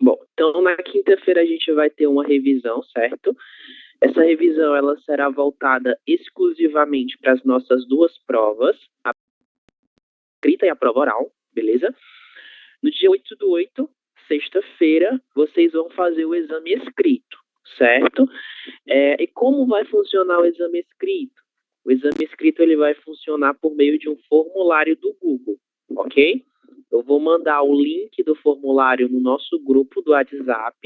Bom, então na quinta-feira a gente vai ter uma revisão, certo? Essa revisão ela será voltada exclusivamente para as nossas duas provas, a escrita e a prova oral, beleza? No dia 8/8, sexta-feira, vocês vão fazer o exame escrito, certo? E como vai funcionar o exame escrito? O exame escrito ele vai funcionar por meio de um formulário do Google, ok? Eu vou mandar o link do formulário no nosso grupo do WhatsApp.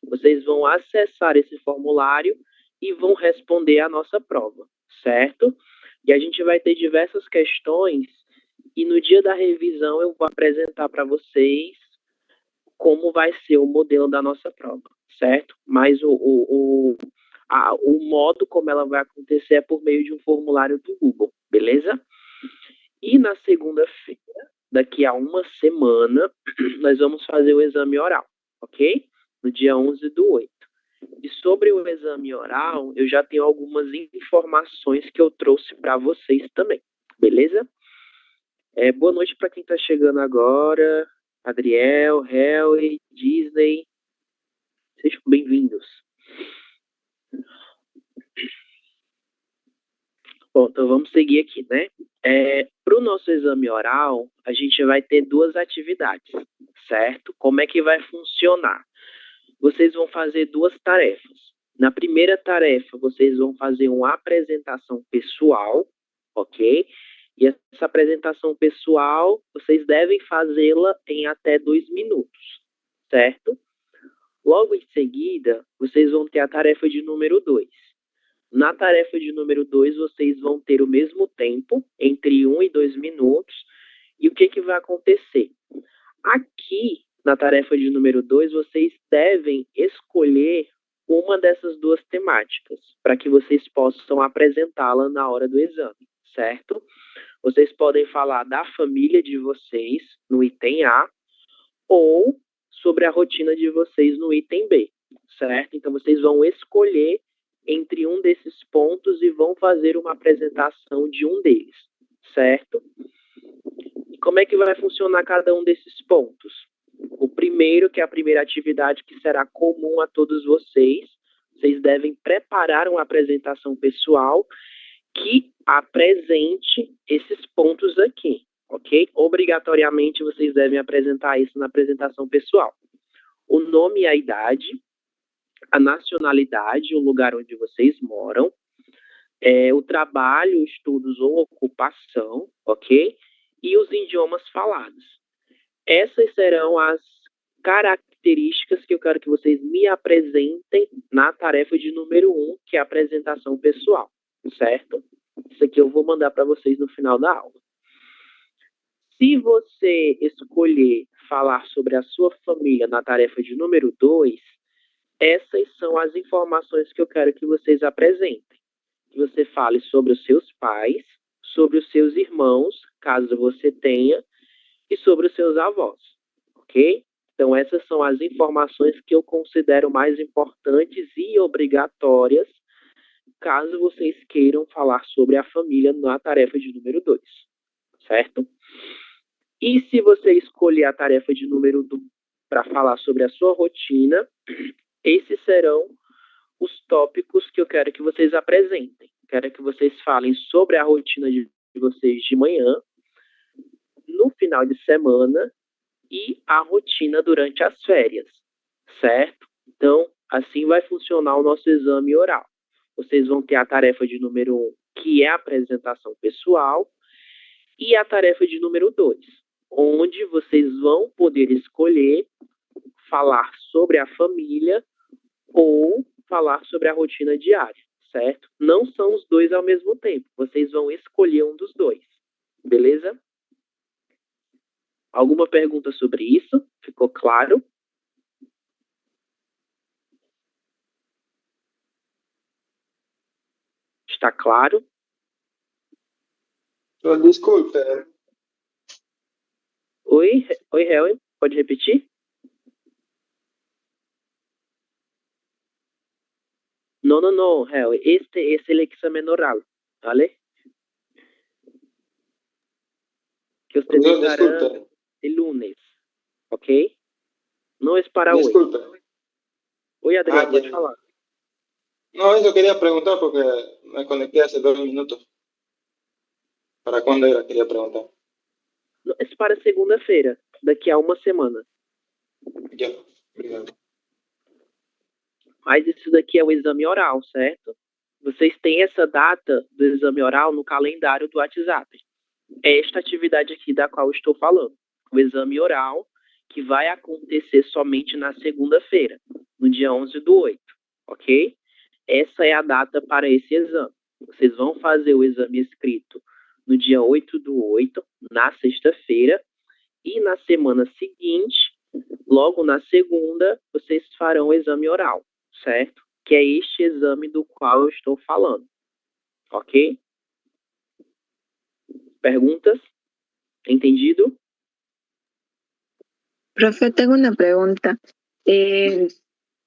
Vocês vão acessar esse formulário e vão responder a nossa prova, certo? E a gente vai ter diversas questões e no dia da revisão eu vou apresentar para vocês como vai ser o modelo da nossa prova, certo? Mas o modo como ela vai acontecer é por meio de um formulário do Google, beleza? E na segunda-feira, daqui a uma semana, nós vamos fazer o exame oral, ok? No dia 11/8. E sobre o exame oral, eu já tenho algumas informações que eu trouxe para vocês também, beleza? Boa noite para quem está chegando agora. Adriel, Harry, Disney. Sejam bem-vindos. Bom, então vamos seguir aqui, né? Para o nosso exame oral, a gente vai ter duas atividades, certo? Como é que vai funcionar? Vocês vão fazer duas tarefas. Na primeira tarefa, vocês vão fazer uma apresentação pessoal, ok? E essa apresentação pessoal, vocês devem fazê-la em até 2 minutos, certo? Logo em seguida, vocês vão ter a tarefa de número 2. Na tarefa de número 2, vocês vão ter o mesmo tempo, entre 1 e 2 minutos. E o que vai acontecer? Aqui, na tarefa de número 2, vocês devem escolher uma dessas duas temáticas, para que vocês possam apresentá-la na hora do exame, certo? Vocês podem falar da família de vocês, no item A, ou sobre a rotina de vocês no item B, certo? Então, vocês vão escolher entre um desses pontos e vão fazer uma apresentação de um deles, certo? E como é que vai funcionar cada um desses pontos? O primeiro, que é a primeira atividade que será comum a todos vocês, vocês devem preparar uma apresentação pessoal que apresente esses pontos aqui, ok? Obrigatoriamente vocês devem apresentar isso na apresentação pessoal. O nome e a idade, a nacionalidade, o lugar onde vocês moram, o trabalho, estudos ou ocupação, ok? E os idiomas falados. Essas serão as características que eu quero que vocês me apresentem na tarefa de número 1, que é a apresentação pessoal, certo? Isso aqui eu vou mandar para vocês no final da aula. Se você escolher falar sobre a sua família na tarefa de número 2, essas são as informações que eu quero que vocês apresentem. Que você fale sobre os seus pais, sobre os seus irmãos, caso você tenha, e sobre os seus avós, ok? Então, essas são as informações que eu considero mais importantes e obrigatórias, caso vocês queiram falar sobre a família na tarefa de número 2, certo? E se você escolher a tarefa de número 2 para falar sobre a sua rotina, esses serão os tópicos que eu quero que vocês apresentem. Quero que vocês falem sobre a rotina de vocês de manhã, no final de semana e a rotina durante as férias, certo? Então, assim vai funcionar o nosso exame oral. Vocês vão ter a tarefa de número 1, que é a apresentação pessoal, e a tarefa de número 2, onde vocês vão poder escolher falar sobre a família ou falar sobre a rotina diária, certo? Não são os dois ao mesmo tempo. Vocês vão escolher um dos dois, beleza? Alguma pergunta sobre isso? Ficou claro? Está claro? Desculpa. Oi, Helen, pode repetir? No, Helen, este es el examen oral, ¿vale? Que ustedes harán el lunes, ¿ok? Não es para hoy. Disculpe. Oi, Adrián, Ah, pode ya. falar. No, eso quería preguntar porque me conecté hace 2 minutos. ¿Para cuándo era? Quería preguntar. Não, é para segunda-feira, daqui a uma semana. Ya, obrigado. Mas isso daqui é o exame oral, certo? Vocês têm essa data do exame oral no calendário do WhatsApp. É esta atividade aqui da qual eu estou falando. O exame oral, que vai acontecer somente na segunda-feira, no dia 11/8, ok? Essa é a data para esse exame. Vocês vão fazer o exame escrito no dia 8/8, na sexta-feira, e na semana seguinte, logo na segunda, vocês farão o exame oral, certo? Que é este exame do qual eu estou falando, ok? Perguntas? Entendido? Profe, tengo una pregunta.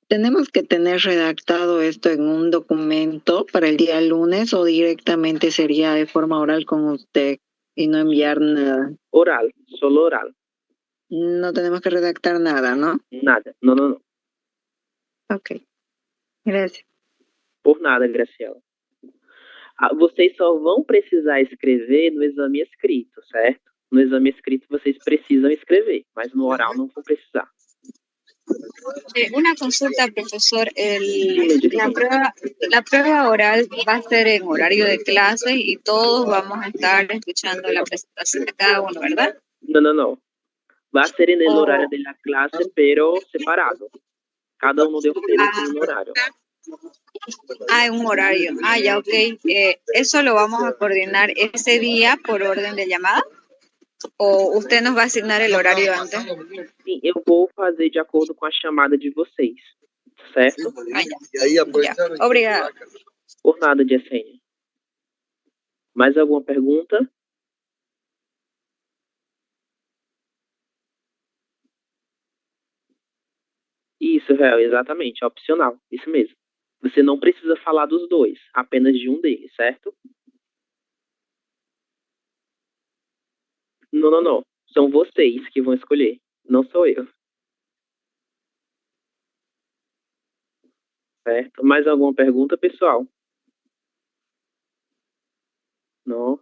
¿Tenemos que tener redactado esto en un documento para el día lunes o directamente sería de forma oral con usted y no enviar nada? Oral, solo oral. No tenemos que redactar nada, ¿no? Nada, não. Ok, gracias. Por nada, Graciela. Vocês só vão precisar escrever no exame escrito, certo? No exame escrito vocês precisam escrever, mas no oral não vão precisar. Una consulta, profesor. La prueba oral va a ser en horario de clase y todos vamos a estar escuchando la presentación de cada uno, ¿verdad? Não. Vai ser en el horario de la clase, pero separado. Cada uno de ustedes en un horario. En un horario. Ya, ok. ¿Eso lo vamos a coordinar ese día por orden de llamada? ¿O usted nos va a asignar el horário antes? Sim, eu vou fazer de acordo com a chamada de vocês, certo? Ya. Obrigada. Por nada, Jessênia. Mais alguma pergunta? Isso, Réu, exatamente, é opcional, isso mesmo. Você não precisa falar dos dois, apenas de um deles, certo? Não. São vocês que vão escolher, não sou eu. Certo? Mais alguma pergunta, pessoal? Não?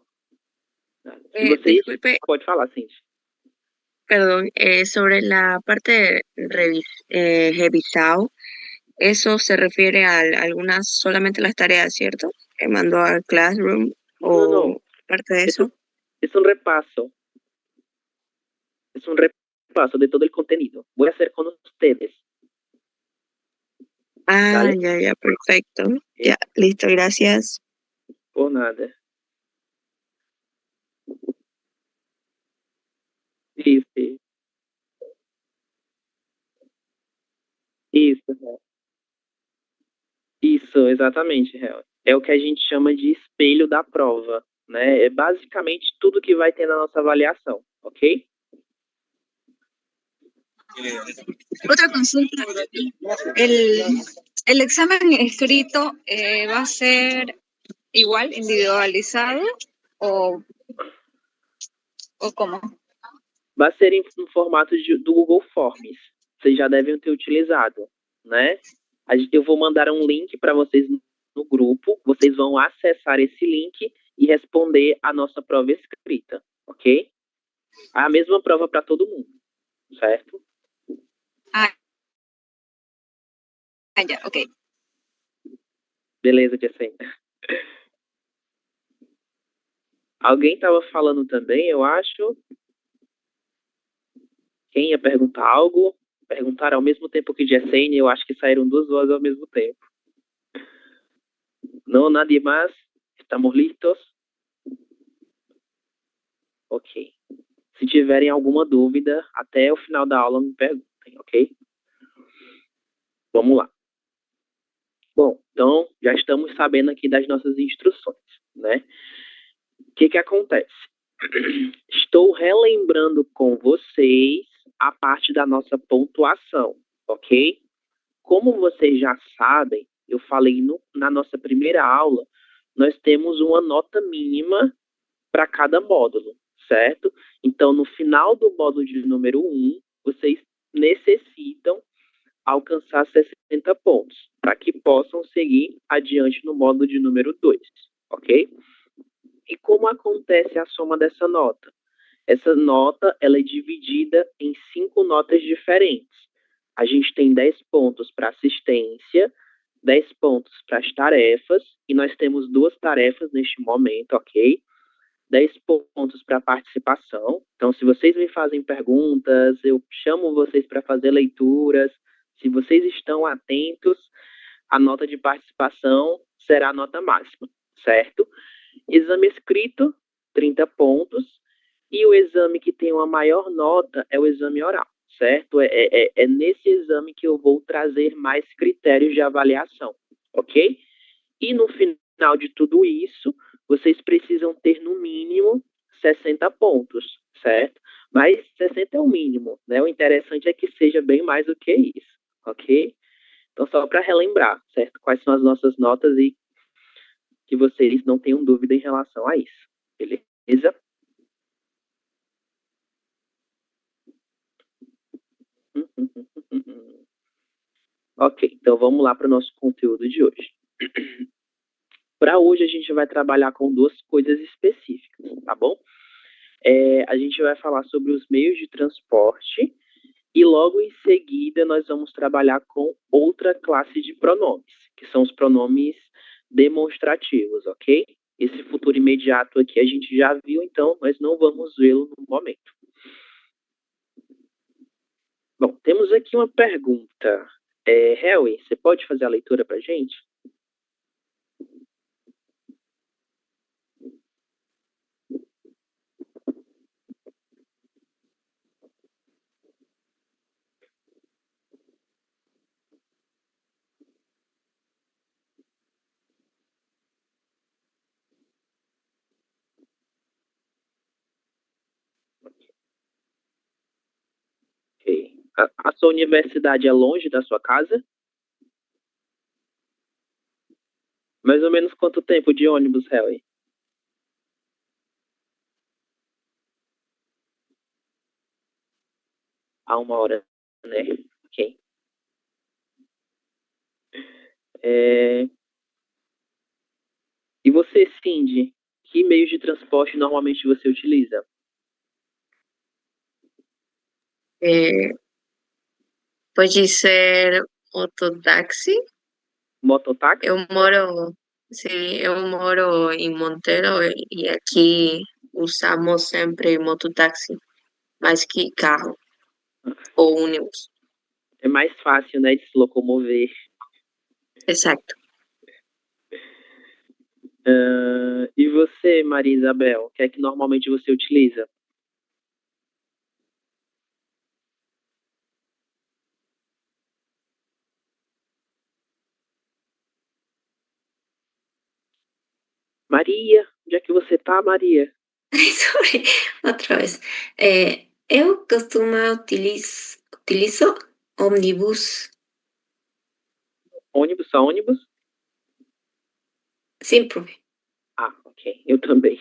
Se você Disculpe, pode falar, Cindy. perdón, sobre la parte de revisado, eso se refiere a algunas, solamente las tareas, ¿cierto? Que mandó al Classroom o No. parte de eso. Es un repaso. Es un repaso de todo el contenido. Voy a hacer con ustedes. ¿Vale? Ya, perfecto. Ya, listo, gracias. Por nada. Isso, exatamente, Hel. É o que a gente chama de espelho da prova, né? É basicamente tudo que vai ter na nossa avaliação, ok? Otra consulta. ¿El examen escrito va a ser igual, individualizado o cómo? Vai ser em formato do Google Forms. Vocês já devem ter utilizado, né? Eu vou mandar um link para vocês no grupo. Vocês vão acessar esse link e responder a nossa prova escrita, ok? A mesma prova para todo mundo, certo? Ya, ok. Beleza, Jessênia. Alguém estava falando também, eu acho. Quem ia perguntar algo? Perguntaram ao mesmo tempo que Jessênia, eu acho que saíram 2 vozes ao mesmo tempo. Não, nadie más? Estamos listos? Ok. Se tiverem alguma dúvida, até o final da aula me perguntem, ok? Vamos lá. Bom, então já estamos sabendo aqui das nossas instruções, né? O que acontece? Estou relembrando com vocês a parte da nossa pontuação, ok? Como vocês já sabem, eu falei na nossa primeira aula, nós temos uma nota mínima para cada módulo, certo? Então, no final do módulo de número 1, vocês necessitam alcançar 60 pontos, para que possam seguir adiante no módulo de número 2, ok? E como acontece a soma dessa nota? Essa nota ela é dividida em 5 notas diferentes. A gente tem 10 pontos para assistência, 10 pontos para as tarefas, e nós temos 2 tarefas neste momento, ok? 10 pontos para participação. Então, se vocês me fazem perguntas, eu chamo vocês para fazer leituras. Se vocês estão atentos, a nota de participação será a nota máxima, certo? Exame escrito, 30 pontos. E o exame que tem uma maior nota é o exame oral, certo? É nesse exame que eu vou trazer mais critérios de avaliação, ok? E no final de tudo isso, vocês precisam ter no mínimo 60 pontos, certo? Mas 60 é o mínimo, né? O interessante é que seja bem mais do que isso, ok? Então, só para relembrar, certo? Quais são as nossas notas e que vocês não tenham dúvida em relação a isso, beleza? Ok, então vamos lá para o nosso conteúdo de hoje. Para hoje a gente vai trabalhar com 2 coisas específicas, tá bom? A gente vai falar sobre os meios de transporte e logo em seguida nós vamos trabalhar com outra classe de pronomes, que são os pronomes demonstrativos, ok? Esse futuro imediato aqui a gente já viu, então nós não vamos vê-lo no momento. Bom, temos aqui uma pergunta. Harry, você pode fazer a leitura para a gente? Ok. A sua universidade é longe da sua casa? Mais ou menos quanto tempo de ônibus, Harry? A 1 hora, né? Ok. E você, Cindy, que meios de transporte normalmente você utiliza? Pode ser mototáxi. Mototáxi? Eu moro em Monteiro e aqui usamos sempre mototáxi, mais que carro ou ônibus. É mais fácil, né, de se locomover. Exato. E você, Maria Isabel, o que é que normalmente você utiliza? Maria, onde é que você tá, Maria? Sorry, outra vez. Eu costumo utilizo ônibus. Ônibus, só ônibus? Sempre. Ah, ok. Eu também.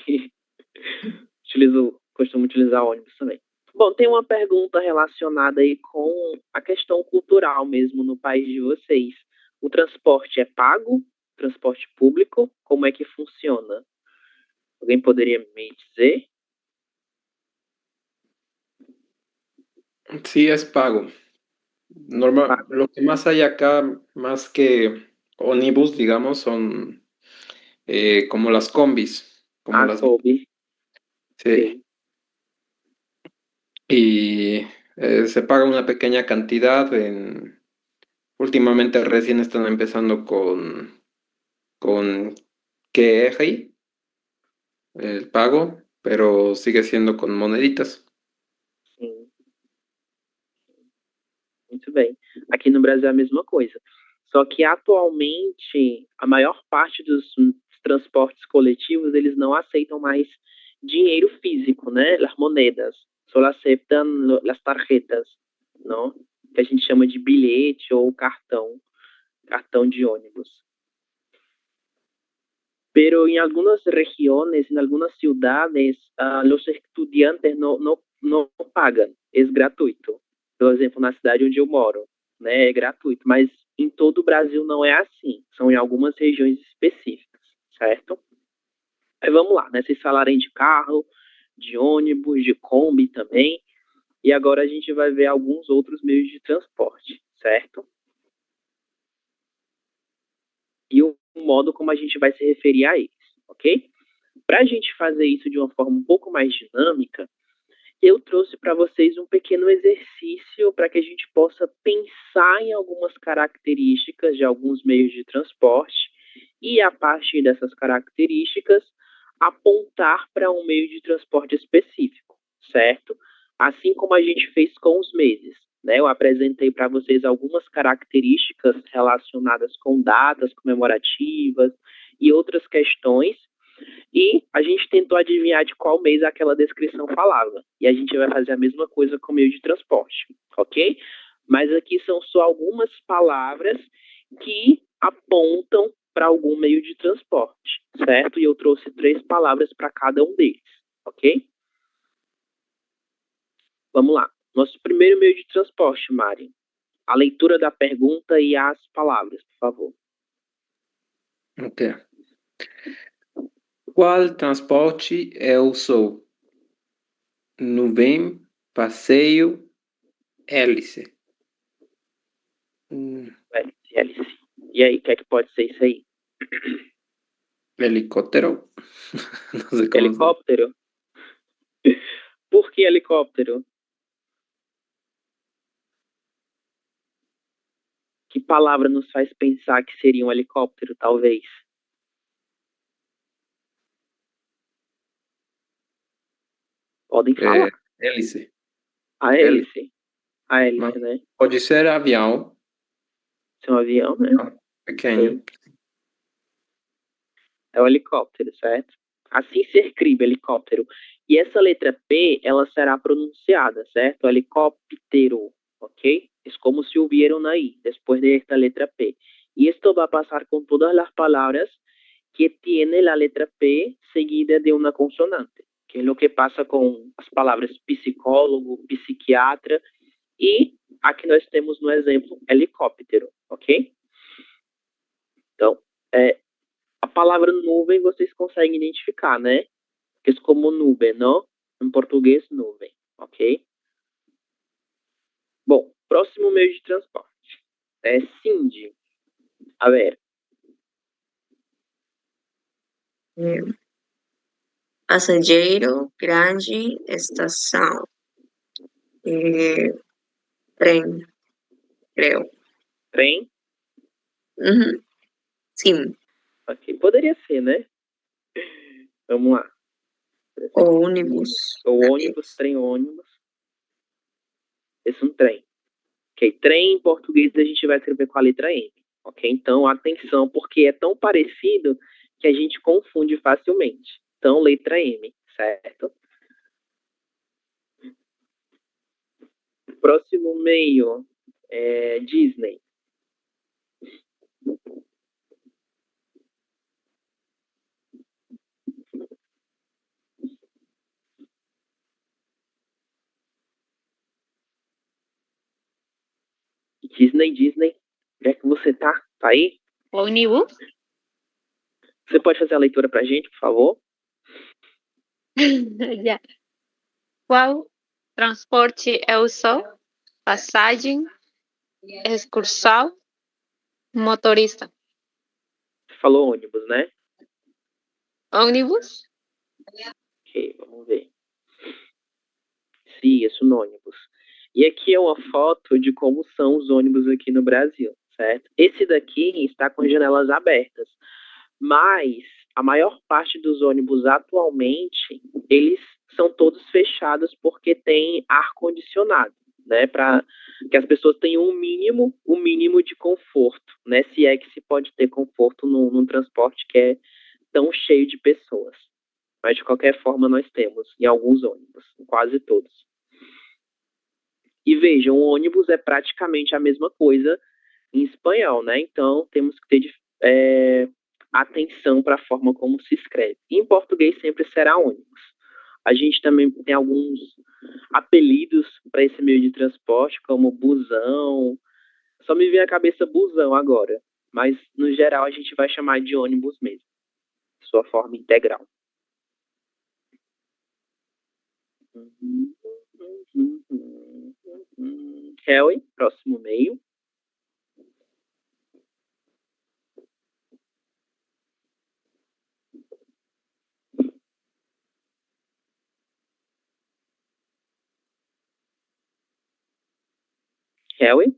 Costumo utilizar ônibus também. Bom, tem uma pergunta relacionada aí com a questão cultural mesmo no país de vocês. O transporte é pago? Transporte público? Como é que funciona? Alguém poderia me dizer? Sí, es pago. Normal, lo que más hay acá, más que ómnibus, digamos, son como las combis, como las... Kobe. Sí. Y se paga una pequeña cantidad. Últimamente recién están empezando con QRI, el pago, pero sigue siendo con moneditas. Sim. Muito bem. Aqui no Brasil é a mesma coisa. Só que atualmente a maior parte dos transportes coletivos eles não aceitam mais dinheiro físico, né? As moedas. Só aceitam as tarjetas, não? Que a gente chama de bilhete ou cartão de ônibus. Pero en algunas regiones, en algunas ciudades, los estudiantes no pagan, é gratuito. Por exemplo, na cidade onde eu moro, né? É gratuito, mas em todo o Brasil não é assim. São em algumas regiões específicas, certo? Aí vamos lá, né? Vocês falaram de carro, de ônibus, de Kombi também. E agora a gente vai ver alguns outros meios de transporte, certo? E o modo como a gente vai se referir a eles, ok? Para a gente fazer isso de uma forma um pouco mais dinâmica, eu trouxe para vocês um pequeno exercício para que a gente possa pensar em algumas características de alguns meios de transporte e, a partir dessas características, apontar para um meio de transporte específico, certo? Assim como a gente fez com os meses, né? Eu apresentei para vocês algumas características relacionadas com datas comemorativas e outras questões, e a gente tentou adivinhar de qual mês aquela descrição falava. E a gente vai fazer a mesma coisa com o meio de transporte, ok? Mas aqui são só algumas palavras que apontam para algum meio de transporte, certo? E eu trouxe 3 palavras para cada um deles, ok? Vamos lá. Nosso primeiro meio de transporte, Mari. A leitura da pergunta e as palavras, por favor. Ok. Qual transporte eu sou? Nuvem, passeio, hélice. Hélice. E aí, o que é que pode ser isso aí? Helicóptero. Não sei como. Helicóptero? Por que helicóptero? Que palavra nos faz pensar que seria um helicóptero, talvez? Podem falar. Hélice. A hélice. A hélice, Mas né? pode ser avião. Ser um avião, né? Pequeno. É o helicóptero, certo? Assim se escreve helicóptero. E essa letra P, ela será pronunciada, certo? Helicóptero, ¿ok? Es como si hubiera una I después de esta letra P. Y esto va a pasar con todas las palabras que tiene la letra P seguida de una consonante, que es lo que pasa con as palavras psicólogo, psiquiatra, e aqui nós temos no exemplo helicóptero, ok? Então, a palavra nuvem vocês conseguem identificar, né? Que é como nuvem, não? Em português, nuvem, ok? Bom, próximo meio de transporte é Cindy. A ver. Passageiro, grande, estação. Trem, creo. Trem? Uhum. Sim. Ok, poderia ser, né? Vamos lá. Ou ônibus. Ou ônibus, trem, ônibus. Esse é um trem. Ok, trem em português a gente vai escrever com a letra M. Ok, então atenção, porque é tão parecido que a gente confunde facilmente. Então, letra M, certo? Próximo meio é Disney. Disney, onde é que você tá? Tá aí? Ônibus. Você pode fazer a leitura pra gente, por favor? Já. Qual transporte eu sou? Passagem, excursão, motorista. Você falou ônibus, né? Ônibus. Ok, vamos ver. Sim, isso no ônibus. E aqui é uma foto de como são os ônibus aqui no Brasil, certo? Esse daqui está com janelas abertas, mas a maior parte dos ônibus atualmente, eles são todos fechados porque tem ar-condicionado, né? Para que as pessoas tenham um mínimo de conforto, né? Se é que se pode ter conforto num transporte que é tão cheio de pessoas. Mas de qualquer forma nós temos em alguns ônibus, em quase todos. E vejam, o ônibus é praticamente a mesma coisa em espanhol, né? Então temos que ter atenção para a forma como se escreve. E em português sempre será ônibus. A gente também tem alguns apelidos para esse meio de transporte, como busão, Só me vem à cabeça busão agora. Mas, no geral, a gente vai chamar de ônibus mesmo. Sua forma integral. Kelly, próximo meio. Kelly.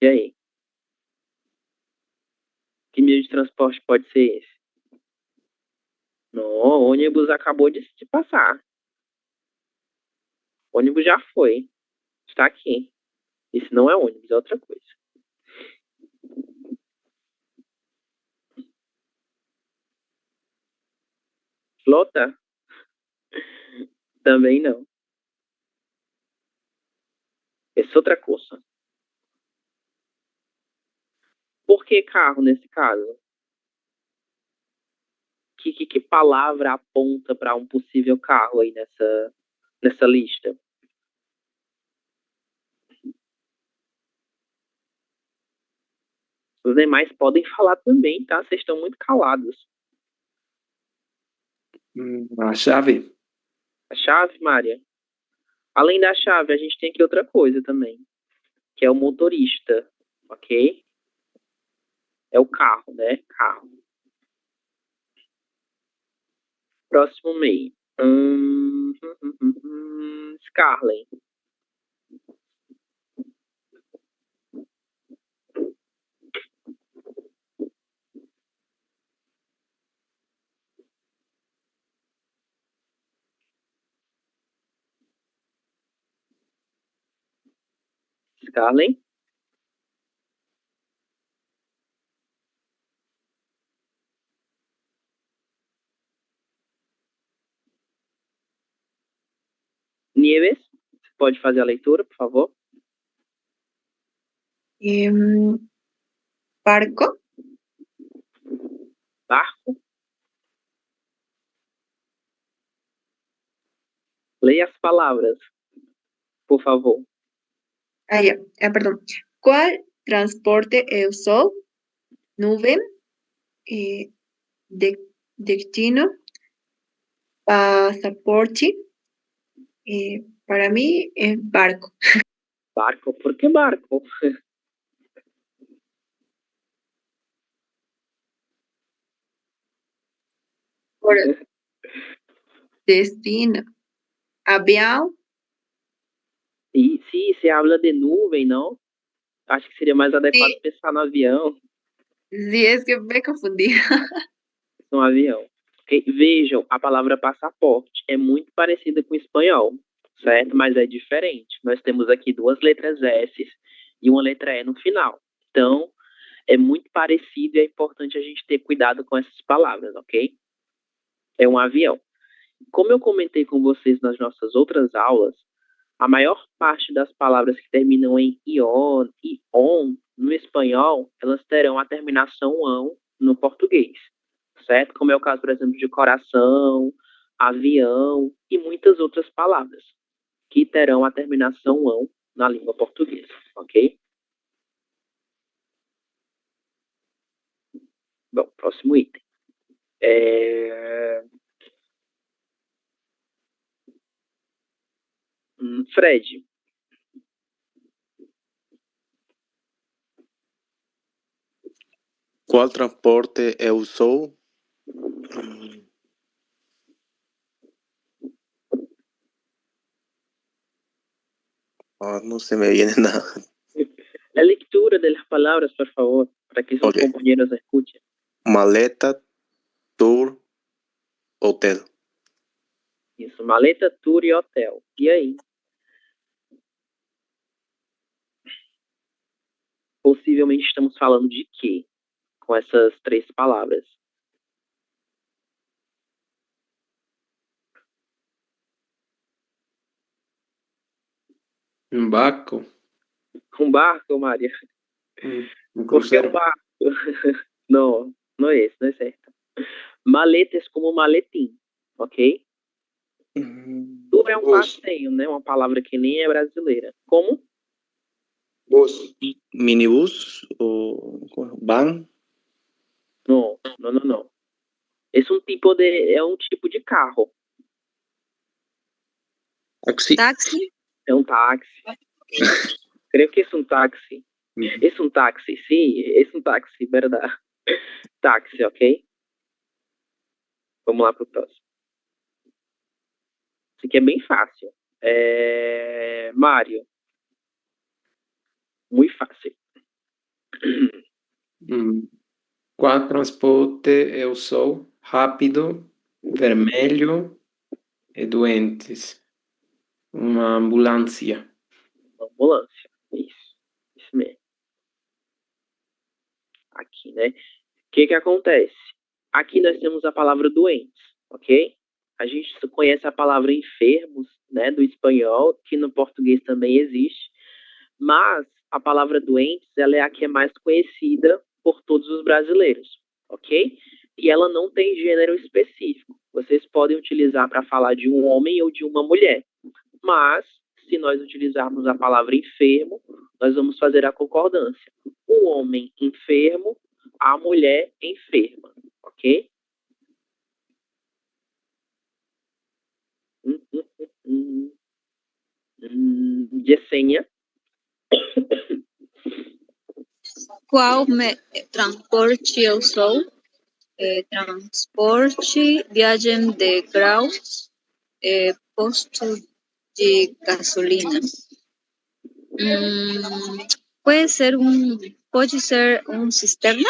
E aí? Que meio de transporte pode ser esse? Não, o ônibus acabou de se passar. O ônibus já foi. Está aqui. Isso não é ônibus, é outra coisa. Flota? Também não. Essa é outra coisa. Por que carro nesse caso? Que palavra aponta para um possível carro aí nessa lista? Os demais podem falar também, tá? Vocês estão muito calados. A chave. A chave, Mária? Além da chave, a gente tem aqui outra coisa também, que é o motorista, ok? É o carro, né? Carro. Próximo meio. Scarlett. Scarlett. Nieves, você pode fazer a leitura, por favor? Barco. Barco. Leia as palavras, por favor. Perdón. ¿Cuál transporte usó? Nube, destino, pasaporte. Para mí es barco. Barco, por que barco? Por destino. Avião. E se você habla de nuvem, não? Acho que seria mais adequado Sim. pensar no avião. Sí, es que me confundí. No avião. Okay? Vejam, a palavra passaporte é muito parecida com o espanhol, certo? Mas é diferente. Nós temos aqui duas letras S e uma letra E no final. Então, é muito parecido e é importante a gente ter cuidado com essas palavras, ok? É um avião. Como eu comentei com vocês nas nossas outras aulas, a maior parte das palavras que terminam em ion e on no espanhol, elas terão a terminação ão no português, certo? Como é o caso, por exemplo, de coração, avião e muitas outras palavras que terão a terminação ão na língua portuguesa, ok? Bom, próximo item. Fred. ¿Cuál transporte usó? No se me viene nada. La lectura de las palabras, por favor, para que sus compañeros escuchen. Maleta, tour, hotel. Isso, maleta, tour e hotel. E aí? Possivelmente estamos falando de quê? Com essas três palavras. Um barco. Um barco, Maria? Um Por que cruzeiro. um barco? Não. Maletas como maletim, ok? Tour é um Bus. passeio, né? Uma palavra que nem é brasileira. Como? Bus. Minibus o van. Não, não, não, não. Esse é um tipo de carro. Taxi. Táxi. É um táxi. Creio que é um táxi. Es un táxi, sí, es un táxi, verdade. Táxi, ok? Vamos lá pro próximo. Esse aqui é bem fácil. Mário. Muito fácil. Qual transporte eu sou? Rápido, vermelho e doentes. Uma ambulância. Ambulância. Isso mesmo. Aqui, né? O que acontece? Aqui nós temos a palavra doentes, ok? A gente conhece a palavra enfermos, né, do espanhol, que no português também existe, mas a palavra doentes, ela é a que é mais conhecida por todos os brasileiros, ok? E ela não tem gênero específico. Vocês podem utilizar para falar de um homem ou de uma mulher, mas se nós utilizarmos a palavra enfermo, nós vamos fazer a concordância. O homem enfermo, a mulher enferma, ok? Yesenia. Qual transporte eu sou? Transporte, viagem de graus, posto de gasolina. Pode ser um cisterna?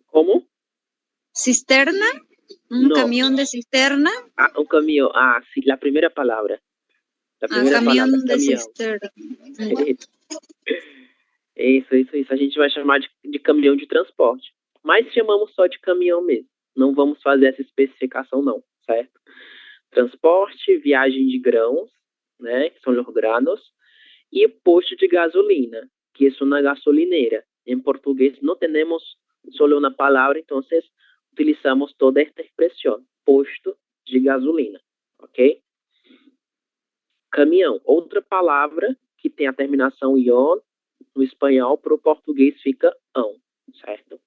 Como? Cisterna? No. Caminhão de cisterna? Un camión. Sí, la primera palabra. La primera Caminhão palabra, de caminhão. cisterna. Isso. A gente vai chamar de caminhão de transporte. Mas chamamos só de caminhão mesmo. Não vamos fazer essa especificação não, certo? Transporte, viagem de grãos, né, que são os granos, e posto de gasolina, que é uma gasolineira. Em português não temos só uma palavra, então utilizamos toda esta expressão, posto de gasolina, ok? Caminhão, outra palavra que tem a terminação ion, no espanhol, para o português fica ão, certo?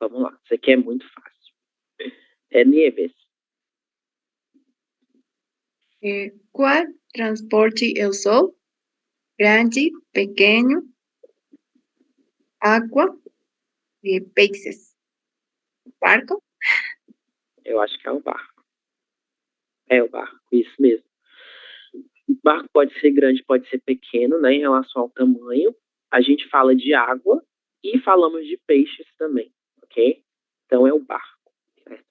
Vamos lá, isso aqui é muito fácil. Nieves. Qual transporte eu sou? Grande, pequeno, água e peixes. Barco? Eu acho que é o barco. É o barco, isso mesmo. O barco pode ser grande, pode ser pequeno, né, em relação ao tamanho. A gente fala de água e falamos de peixes também, ok? Então é o barco. Certo?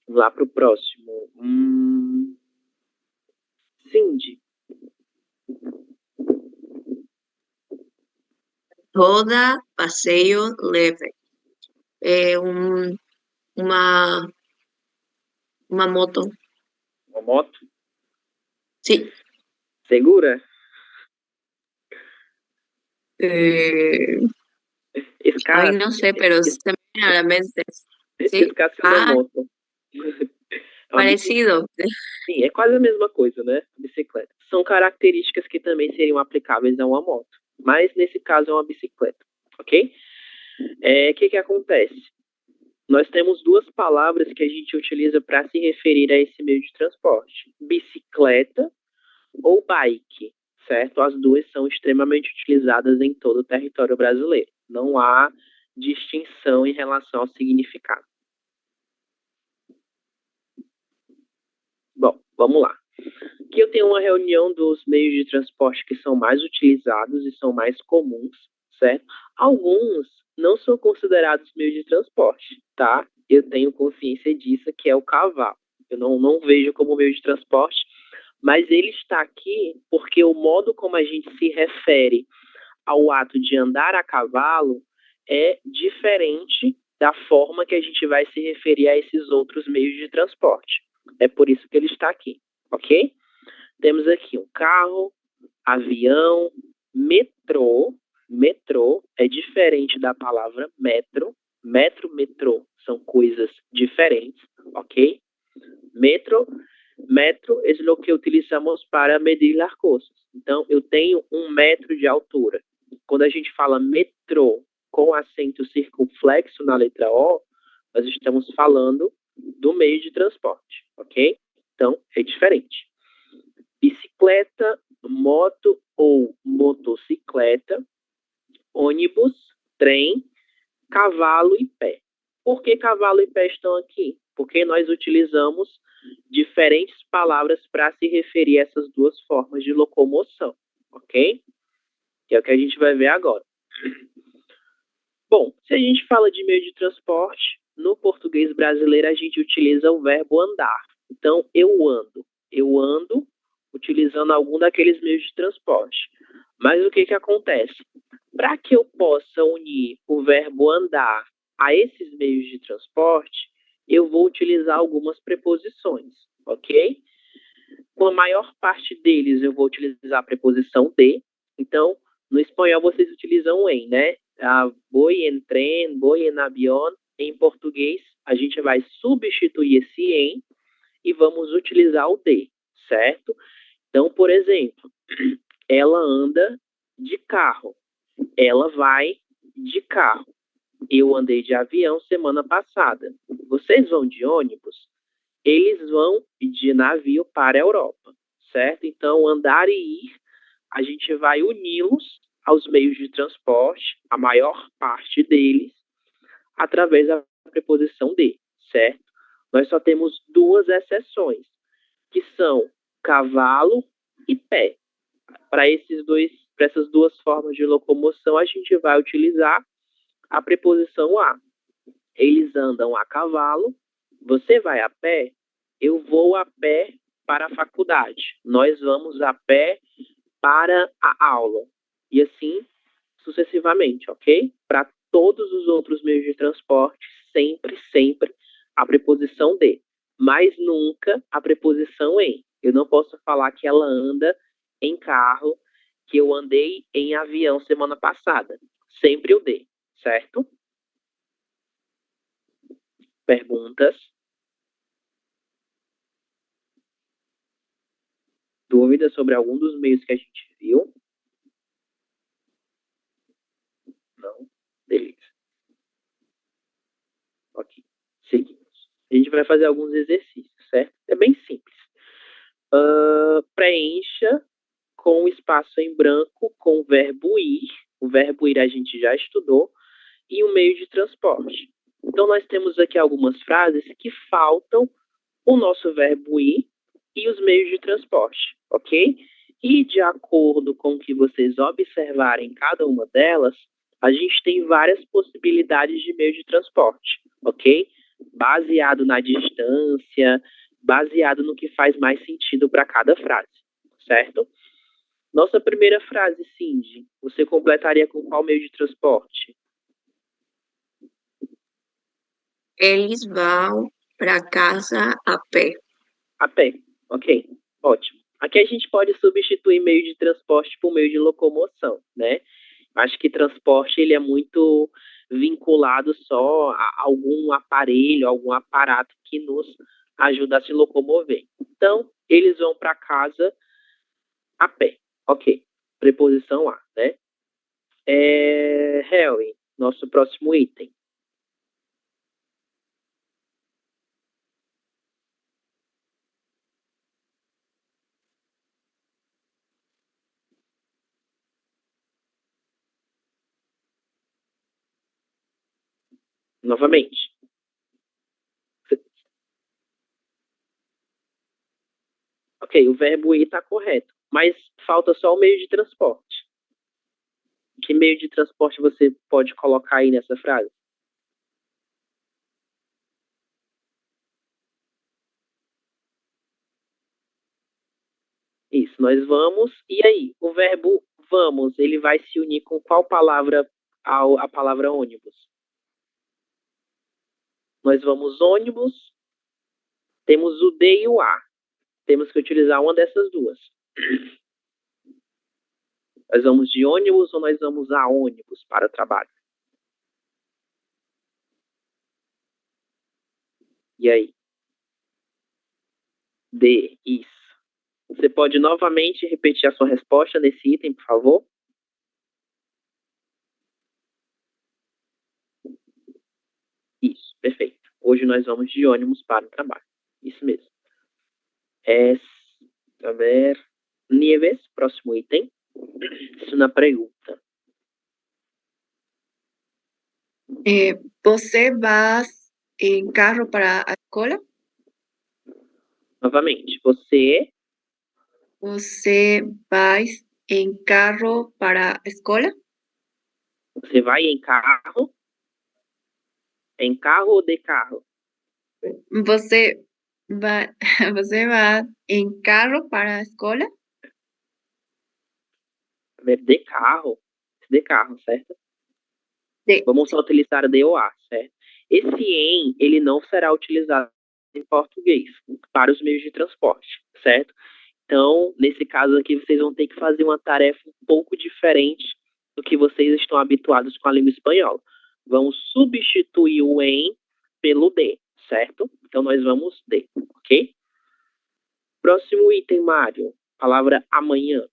Vamos lá para o próximo. Cindy. Roda, passeio leve. Uma moto. Uma moto? Sim. Segura? Ay, no sé, pero se me viene a la mente. Sí. É uma moto. Parecido. Sim, é quase a mesma coisa, né? Bicicleta. São características que também seriam aplicáveis a uma moto. Mas, nesse caso, é uma bicicleta, ok? O que acontece? Nós temos duas palavras que a gente utiliza para se referir a esse meio de transporte. Bicicleta ou bike, certo? As duas são extremamente utilizadas em todo o território brasileiro. Não há distinção em relação ao significado. Bom, vamos lá. Aqui eu tenho uma reunião dos meios de transporte que são mais utilizados e são mais comuns, certo? Alguns não são considerados meios de transporte, tá? Eu tenho consciência disso, que é o cavalo. Eu não vejo como meio de transporte, mas ele está aqui porque o modo como a gente se refere ao ato de andar a cavalo é diferente da forma que a gente vai se referir a esses outros meios de transporte. É por isso que ele está aqui, ok? Temos aqui um carro, avião, metrô. Metrô é de da palavra metro. Metro, metrô são coisas diferentes, ok? Metro es lo que utilizamos para medir las cosas. Então, eu tenho 1 metro de altura. Quando a gente fala metrô com acento circunflexo na letra O, nós estamos falando do meio de transporte, ok? Então, é diferente. Bicicleta, moto ou motocicleta, ônibus, trem, cavalo e pé. Por que cavalo e pé estão aqui? Porque nós utilizamos diferentes palavras para se referir a essas duas formas de locomoção, ok? Que é o que a gente vai ver agora. Bom, se a gente fala de meio de transporte, no português brasileiro a gente utiliza o verbo andar. Então, eu ando. Eu ando utilizando algum daqueles meios de transporte. Mas o que acontece? Para que eu possa unir o verbo andar a esses meios de transporte, eu vou utilizar algumas preposições, ok? Com a maior parte deles, eu vou utilizar a preposição de. Então, no espanhol, vocês utilizam em, né? Voy en tren, voy en avión. Em português, a gente vai substituir esse em e vamos utilizar o de, certo? Então, por exemplo, ela anda de carro. Ela vai de carro. Eu andei de avião semana passada. Vocês vão de ônibus? Eles vão de navio para a Europa, certo? Então, andar e ir, a gente vai uni-los aos meios de transporte, a maior parte deles, através da preposição de, certo? Nós só temos 2 exceções, que são cavalo e pé. Para essas duas formas de locomoção, a gente vai utilizar a preposição a. Eles andam a cavalo, você vai a pé, eu vou a pé para a faculdade. Nós vamos a pé para a aula. E assim sucessivamente, ok? Para todos os outros meios de transporte, sempre a preposição de. Mas nunca a preposição em. Eu não posso falar que ela anda em carro, que eu andei em avião semana passada. Sempre o de, certo? Perguntas? Dúvidas sobre algum dos meios que a gente viu? Não? Beleza. Ok. Seguimos. A gente vai fazer alguns exercícios, certo? É bem simples. Preencha com o espaço em branco com o verbo ir. O verbo ir a gente já estudou. E o meio de transporte. Então, nós temos aqui algumas frases que faltam o nosso verbo ir e os meios de transporte, ok? E de acordo com o que vocês observarem cada uma delas, a gente tem várias possibilidades de meio de transporte, ok? Baseado na distância, baseado no que faz mais sentido para cada frase, certo? Nossa primeira frase, Cindy, você completaria com qual meio de transporte? Eles vão para casa a pé. A pé, ok, ótimo. Aqui a gente pode substituir meio de transporte por meio de locomoção, né? Acho que transporte ele é muito vinculado só a algum aparelho, algum aparato que nos ajuda a se locomover. Então, eles vão para casa a pé, ok. Preposição a, né? Harry, nosso próximo item. Novamente. Ok, o verbo ir está correto, mas falta só o meio de transporte. Que meio de transporte você pode colocar aí nessa frase? Isso, nós vamos. E aí, o verbo vamos, ele vai se unir com qual palavra a palavra ônibus? Nós vamos ônibus, temos o de e o a. Temos que utilizar uma dessas duas. Nós vamos de ônibus ou nós vamos a ônibus para o trabalho? E aí? D, isso. Você pode novamente repetir a sua resposta nesse item, por favor? Isso, perfeito. Hoje nós vamos de ônibus para o trabalho. Isso mesmo. A ver, Nieves, próximo item. Isso na pergunta. Você vai em carro para a escola? Novamente, você Você vai em carro para a escola? vai em carro? Em carro ou de carro? Você vai, você vai em carro para a escola? A ver, de carro. De carro, certo? De. Vamos só utilizar de ou a, certo? Esse em, ele não será utilizado em português para os meios de transporte, certo? Então, nesse caso aqui, vocês vão ter que fazer uma tarefa um pouco diferente do que vocês estão habituados com a língua espanhola. Vamos substituir o em pelo de, certo? Então, nós vamos de, ok? Próximo item, Mário. Palavra amanhã.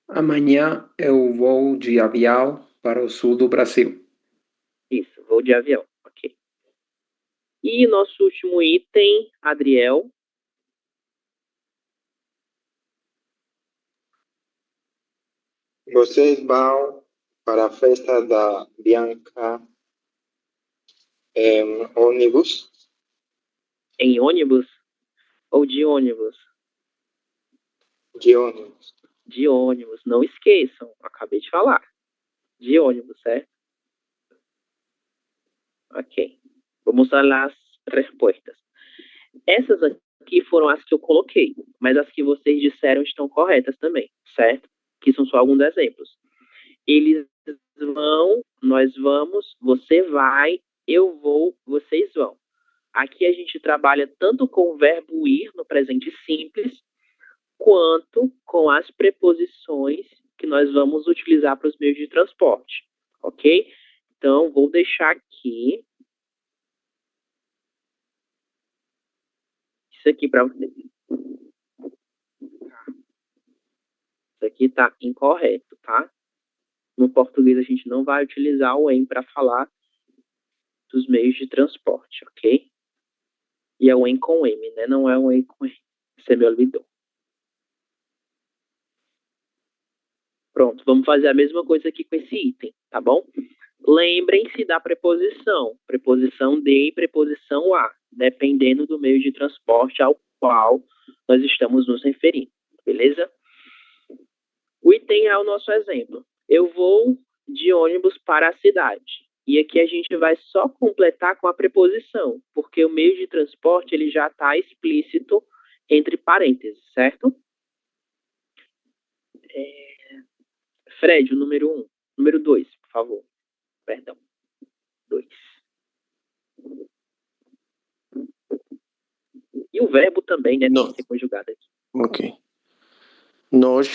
Amanhã eu vou de avião para o sul do Brasil. Isso, vou de avião, ok. E nosso último item, Adriel. Vocês vão para a festa da Bianca em ônibus? Em ônibus ou de ônibus? De ônibus. De ônibus, não esqueçam, acabei de falar. De ônibus, certo? Ok. Vamos lá as respostas. Essas aqui foram as que eu coloquei, mas as que vocês disseram estão corretas também, certo? Que são só alguns exemplos. Eles vão, nós vamos, você vai, eu vou, vocês vão. Aqui a gente trabalha tanto com o verbo ir no presente simples, quanto com as preposições que nós vamos utilizar para os meios de transporte, ok? Então, vou deixar aqui isso aqui para vocês. Isso aqui está incorreto, tá? No português, a gente não vai utilizar o em para falar dos meios de transporte, ok? E é o em com M, né? Não é o em com M. Você me olvidou. Pronto, vamos fazer a mesma coisa aqui com esse item, tá bom? Lembrem-se da preposição de e preposição a, dependendo do meio de transporte ao qual nós estamos nos referindo, beleza? O item é o nosso exemplo. Eu vou de ônibus para a cidade. E aqui a gente vai só completar com a preposição, porque o meio de transporte ele já está explícito entre parênteses, certo? Fred, o número 1. Número 2, por favor. Perdão. 2. E o verbo também, né? Tem que ser conjugado aqui. Ok. Nós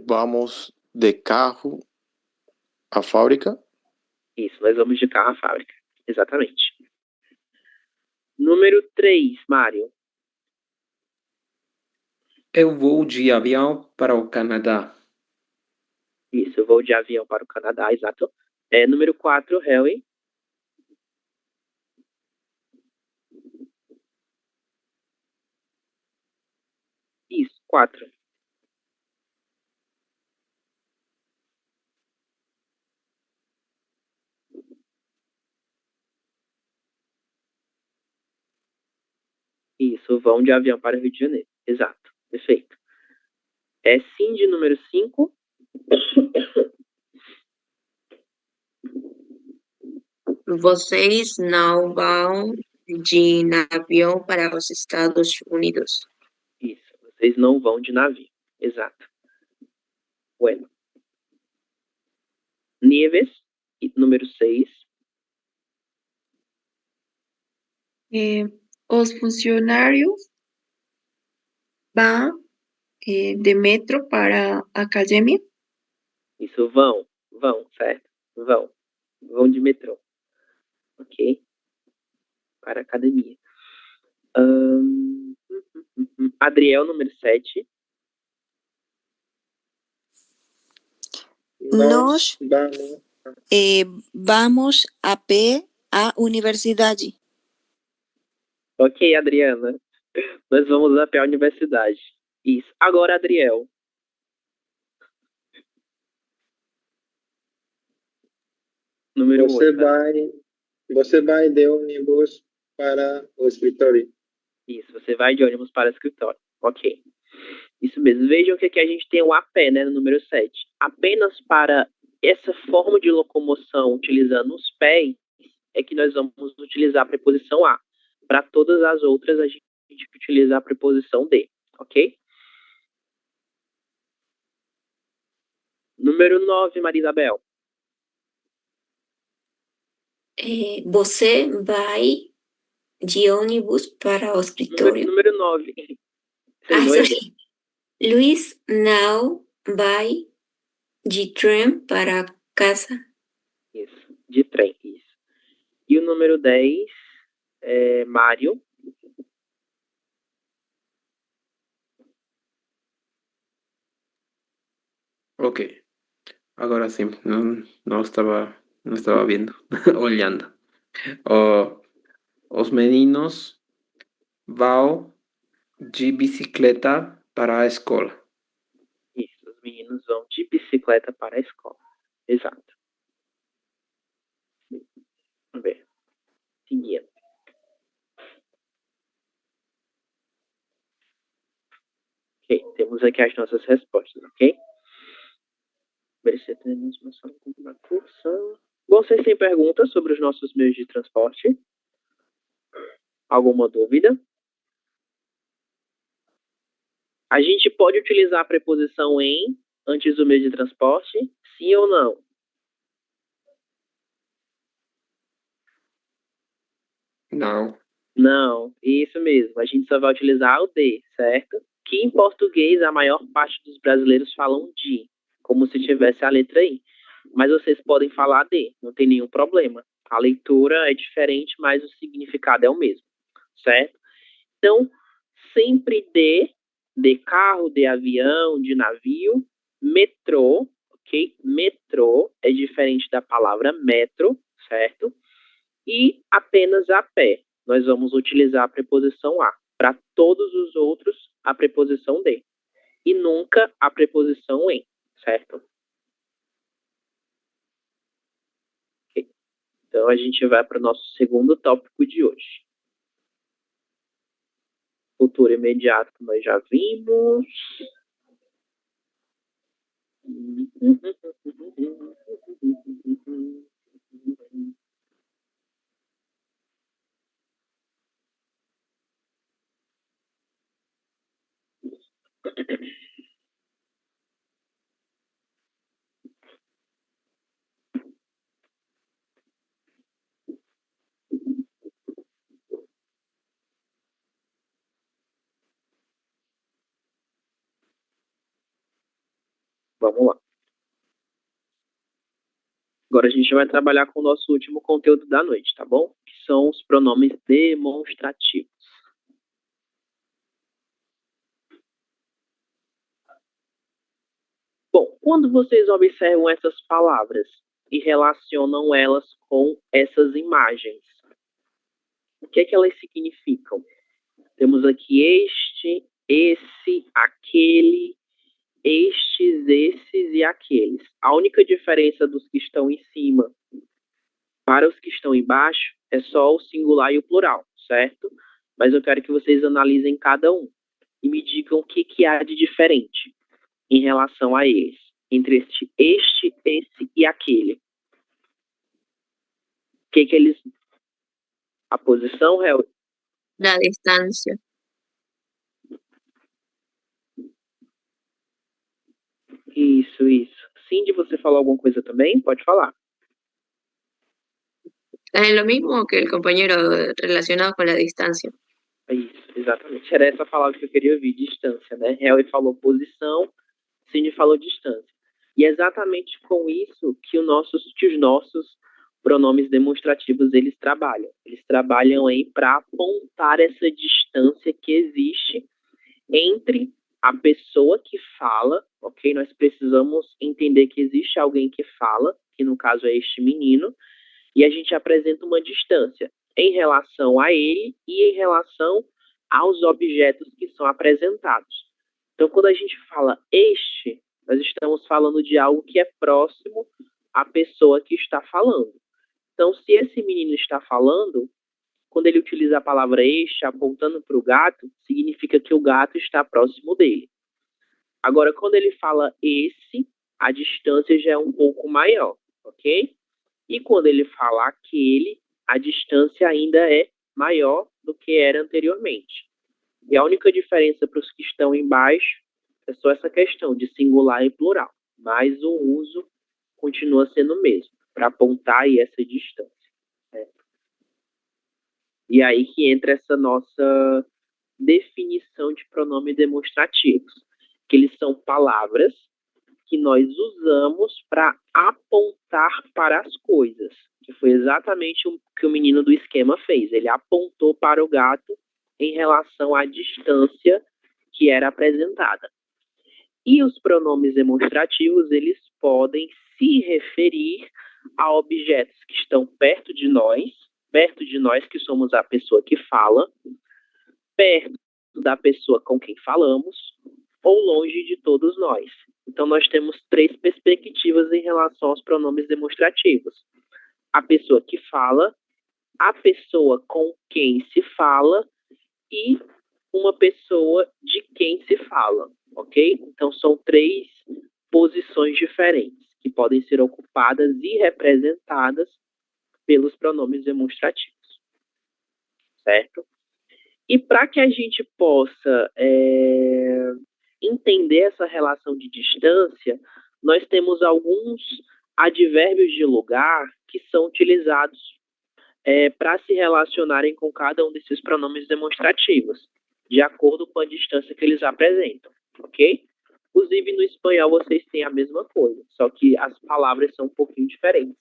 vamos de carro à fábrica? Isso, nós vamos de carro à fábrica. Exatamente. Número 3, Mário. Eu vou de avião para o Canadá. Isso, eu vou de avião para o Canadá, exato. Número 4, Harry. Isso, 4. Isso, vão de avião para o Rio de Janeiro. Exato, perfeito. Sim de número 5. Vocês não vão de avião para os Estados Unidos. Isso, vocês não vão de navio. Exato. Bueno. Nieves, número 6. Os funcionários vão de metro para a academia? Isso, vão, certo? Vão de metrô. ok? Para a academia. Adriel, número 7. Nós vamos a pé à universidade. Ok, Adriana. Nós vamos até a universidade. Isso. Agora, Adriel. Número 8. Você vai de ônibus para o escritório. Isso, você vai de ônibus para o escritório. Ok. Isso mesmo. Vejam que aqui a gente tem o a pé, né, no número 7. Apenas para essa forma de locomoção utilizando os pés é que nós vamos utilizar a preposição a. Para todas as outras, a gente utiliza a preposição de. Ok? Número 9, Maria Isabel. Você vai de ônibus para o escritório. Número 9. Sorry. Luiz não vai de trem para casa. Isso, de trem, isso. E o número 10 é Mário. Ok. Agora sim, não estava vendo, olhando. Os meninos vão de bicicleta para a escola. Isso, os meninos vão de bicicleta para a escola. Exato. Vamos ver. Seguindo. Ok, temos aqui as nossas respostas, ok? Vocês têm perguntas sobre os nossos meios de transporte? Alguma dúvida? A gente pode utilizar a preposição em antes do meio de transporte? Sim ou não? Não. Não, isso mesmo. A gente só vai utilizar o de, certo? Que em português a maior parte dos brasileiros falam de, como se tivesse a letra I. Mas vocês podem falar de, não tem nenhum problema. A leitura é diferente, mas o significado é o mesmo, certo? Então, sempre de carro, de avião, de navio, metrô, ok? Metrô é diferente da palavra metro, certo? E apenas a pé. Nós vamos utilizar a preposição a. Para todos os outros, a preposição de. E nunca a preposição em, certo? Okay. Então, a gente vai para o nosso segundo tópico de hoje. Futuro imediato, que nós já vimos. Vamos lá. Agora a gente vai trabalhar com o nosso último conteúdo da noite, tá bom? Que são os pronomes demonstrativos. Bom, quando vocês observam essas palavras e relacionam elas com essas imagens, o que é que elas significam? Temos aqui este, esse, aquele, estes, esses e aqueles. A única diferença dos que estão em cima para os que estão embaixo é só o singular e o plural, certo? Mas eu quero que vocês analisem cada um e me digam o que há de diferente em relação a eles, entre este, esse e aquele. O que eles... A posição é... La distancia. Isso. Cindy, você falou alguma coisa também? Pode falar. Lo mismo que el compañero relacionado con la distancia. Isso, exatamente. Era essa palavra que eu queria ouvir, distância, né? Harry falou posição, Cindy falou distância. E é exatamente com isso que os nossos pronomes demonstrativos eles trabalham? Eles trabalham aí para apontar essa distância que existe entre a pessoa que fala, ok? Nós precisamos entender que existe alguém que fala, que no caso é este menino, e a gente apresenta uma distância em relação a ele e em relação aos objetos que são apresentados. Então, quando a gente fala este, nós estamos falando de algo que é próximo à pessoa que está falando. Então, se esse menino está falando, quando ele utiliza a palavra este apontando para o gato, significa que o gato está próximo dele. Agora, quando ele fala esse, a distância já é um pouco maior, ok? E quando ele fala aquele, a distância ainda é maior do que era anteriormente. E a única diferença para os que estão embaixo é só essa questão de singular e plural. Mas o uso continua sendo o mesmo, para apontar aí essa distância. Certo? E aí que entra essa nossa definição de pronomes demonstrativos, que eles são palavras que nós usamos para apontar para as coisas, que foi exatamente o que o menino do esquema fez. Ele apontou para o gato em relação à distância que era apresentada. E os pronomes demonstrativos, eles podem se referir a objetos que estão perto de nós que somos a pessoa que fala, perto da pessoa com quem falamos, ou longe de todos nós. Então, nós temos 3 perspectivas em relação aos pronomes demonstrativos. A pessoa que fala, a pessoa com quem se fala e uma pessoa de quem se fala, ok? Então, são 3 posições diferentes que podem ser ocupadas e representadas pelos pronomes demonstrativos, certo? E para que a gente possa entender essa relação de distância, nós temos alguns advérbios de lugar que são utilizados para se relacionarem com cada um desses pronomes demonstrativos, de acordo com a distância que eles apresentam, ok? Inclusive, no espanhol, vocês têm a mesma coisa, só que as palavras são um pouquinho diferentes.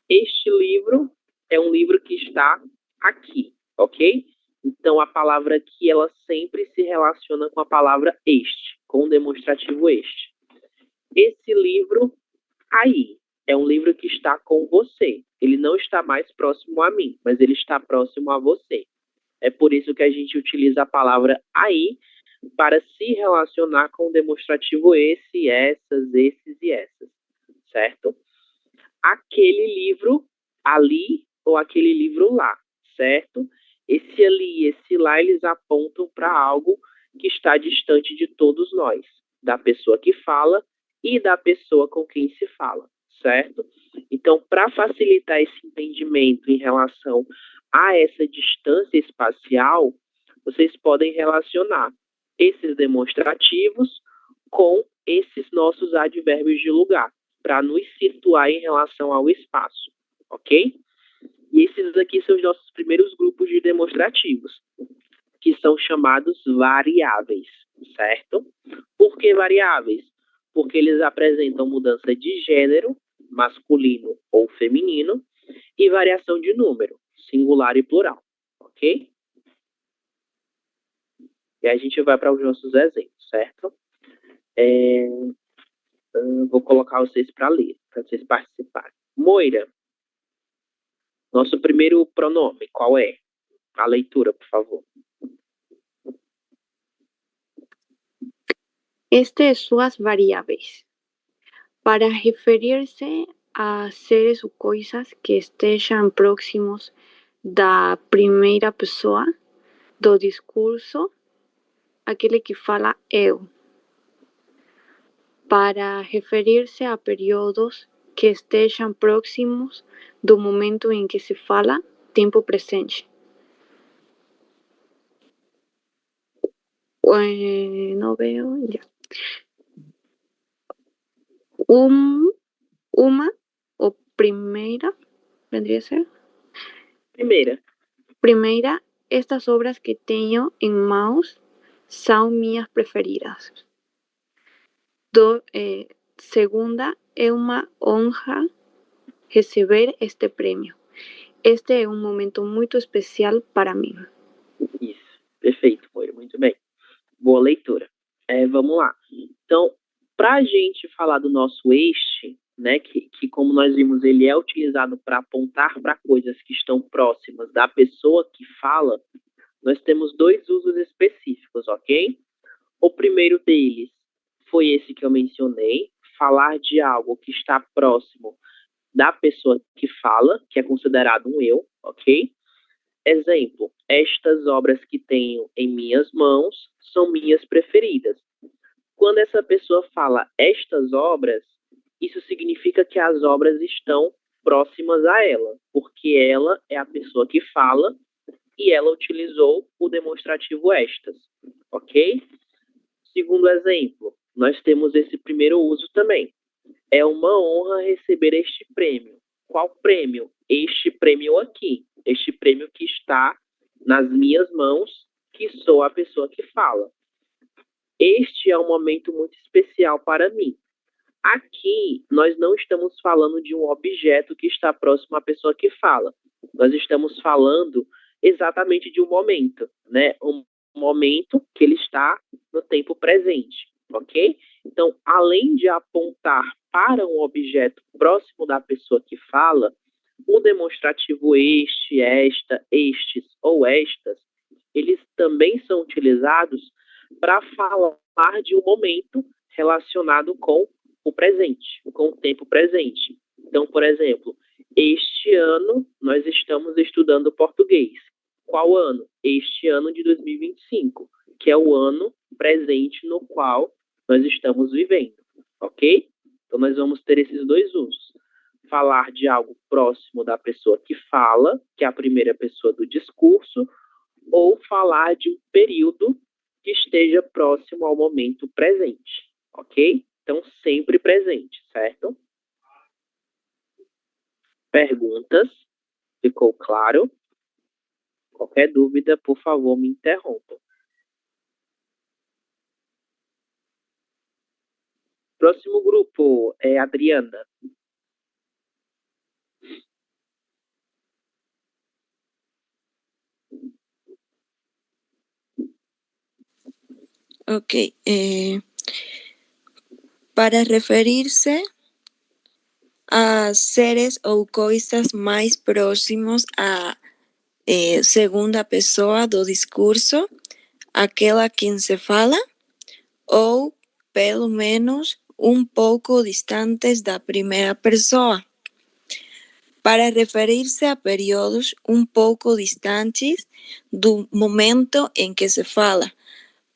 Este livro é um livro que está aqui, ok? Então, a palavra aqui, ela sempre se relaciona com a palavra este, com o demonstrativo este. Esse livro aí é um livro que está com você. Ele não está mais próximo a mim, mas ele está próximo a você. É por isso que a gente utiliza a palavra aí para se relacionar com o demonstrativo esse, essas, esses e essas, certo? Aquele livro ali ou aquele livro lá, certo? Esse ali e esse lá, eles apontam para algo que está distante de todos nós, da pessoa que fala e da pessoa com quem se fala, certo? Então, para facilitar esse entendimento em relação a essa distância espacial, vocês podem relacionar esses demonstrativos com esses nossos advérbios de lugar, para nos situar em relação ao espaço, ok? E esses aqui são os nossos primeiros grupos de demonstrativos, que são chamados variáveis, certo? Por que variáveis? Porque eles apresentam mudança de gênero, masculino ou feminino, e variação de número, singular e plural, ok? E a gente vai para os nossos exemplos, certo? Vou colocar vocês para ler, para vocês participarem. Moira, nosso primeiro pronome, qual é? A leitura, por favor. Estas suas variáveis. Para referir-se a seres ou coisas que estejam próximos da primeira pessoa do discurso, aquele que fala eu. Para referir-se a períodos que estejam próximos do momento em que se fala, tempo presente. Não veo, já. Uma ou primeira, vendría a ser? Primeira, estas obras que tenho em mãos são minhas preferidas. Segunda, é uma honra receber este prêmio. Este é um momento muito especial para mim. Isso, perfeito, Moira, muito bem. Boa leitura. Vamos lá. Então, para a gente falar do nosso este, né, que como nós vimos, ele é utilizado para apontar para coisas que estão próximas da pessoa que fala, nós temos dois usos específicos, ok? O primeiro deles foi esse que eu mencionei, falar de algo que está próximo da pessoa que fala, que é considerado um eu, ok? Exemplo, estas obras que tenho em minhas mãos são minhas preferidas. Quando essa pessoa fala estas obras, isso significa que as obras estão próximas a ela, porque ela é a pessoa que fala e ela utilizou o demonstrativo estas, ok? Segundo exemplo, nós temos esse primeiro uso também. É uma honra receber este prêmio. Qual prêmio? Este prêmio aqui. Este prêmio que está nas minhas mãos, que sou a pessoa que fala. Este é um momento muito especial para mim. Aqui, nós não estamos falando de um objeto que está próximo à pessoa que fala. Nós estamos falando exatamente de um momento, né? Um momento que ele está no tempo presente, ok? Então, além de apontar para um objeto próximo da pessoa que fala, o demonstrativo este, esta, estes ou estas, eles também são utilizados para falar de um momento relacionado com o presente, com o tempo presente. Então, por exemplo, este ano nós estamos estudando português. Qual ano? Este ano de 2025, que é o ano presente no qual nós estamos vivendo, ok? Então, nós vamos ter esses dois usos. Falar de algo próximo da pessoa que fala, que é a primeira pessoa do discurso, ou falar de um período que esteja próximo ao momento presente, ok? Então, sempre presente, certo? Perguntas? Ficou claro? Qualquer dúvida, por favor, me interrompa. Próximo grupo é Adriana. Ok. Para referirse a seres ou coisas mais próximos à segunda pessoa do discurso, aquela a quem se fala, ou pelo menos um pouco distantes da primeira pessoa. Para referir-se a períodos um pouco distantes do momento em que se fala,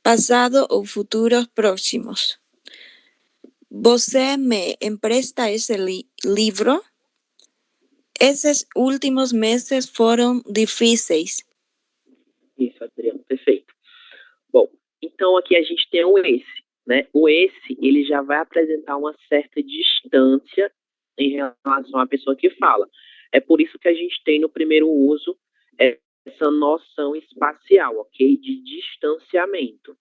passado ou futuros próximos. Você me empresta esse livro? Esses últimos meses foram difíceis. Isso, Adriano, perfeito. Bom, então aqui a gente tem o esse, né? O esse, ele já vai apresentar uma certa distância em relação à pessoa que fala. É por isso que a gente tem no primeiro uso essa noção espacial, ok? De distanciamento.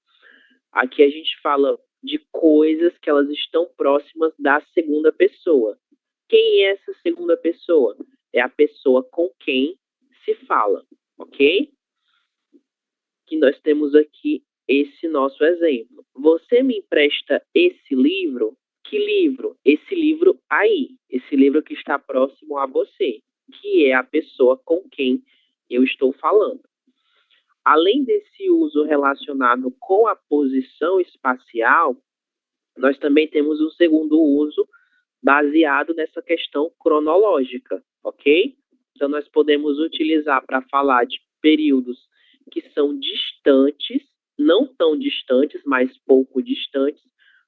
Aqui a gente fala de coisas que elas estão próximas da segunda pessoa. Quem é essa segunda pessoa? É a pessoa com quem se fala, ok? Que nós temos aqui esse nosso exemplo. Você me empresta esse livro? Que livro? Esse livro aí. Esse livro que está próximo a você, que é a pessoa com quem eu estou falando. Além desse uso relacionado com a posição espacial, nós também temos um segundo uso baseado nessa questão cronológica, ok? Então, nós podemos utilizar para falar de períodos que são distantes, não tão distantes, mas pouco distantes,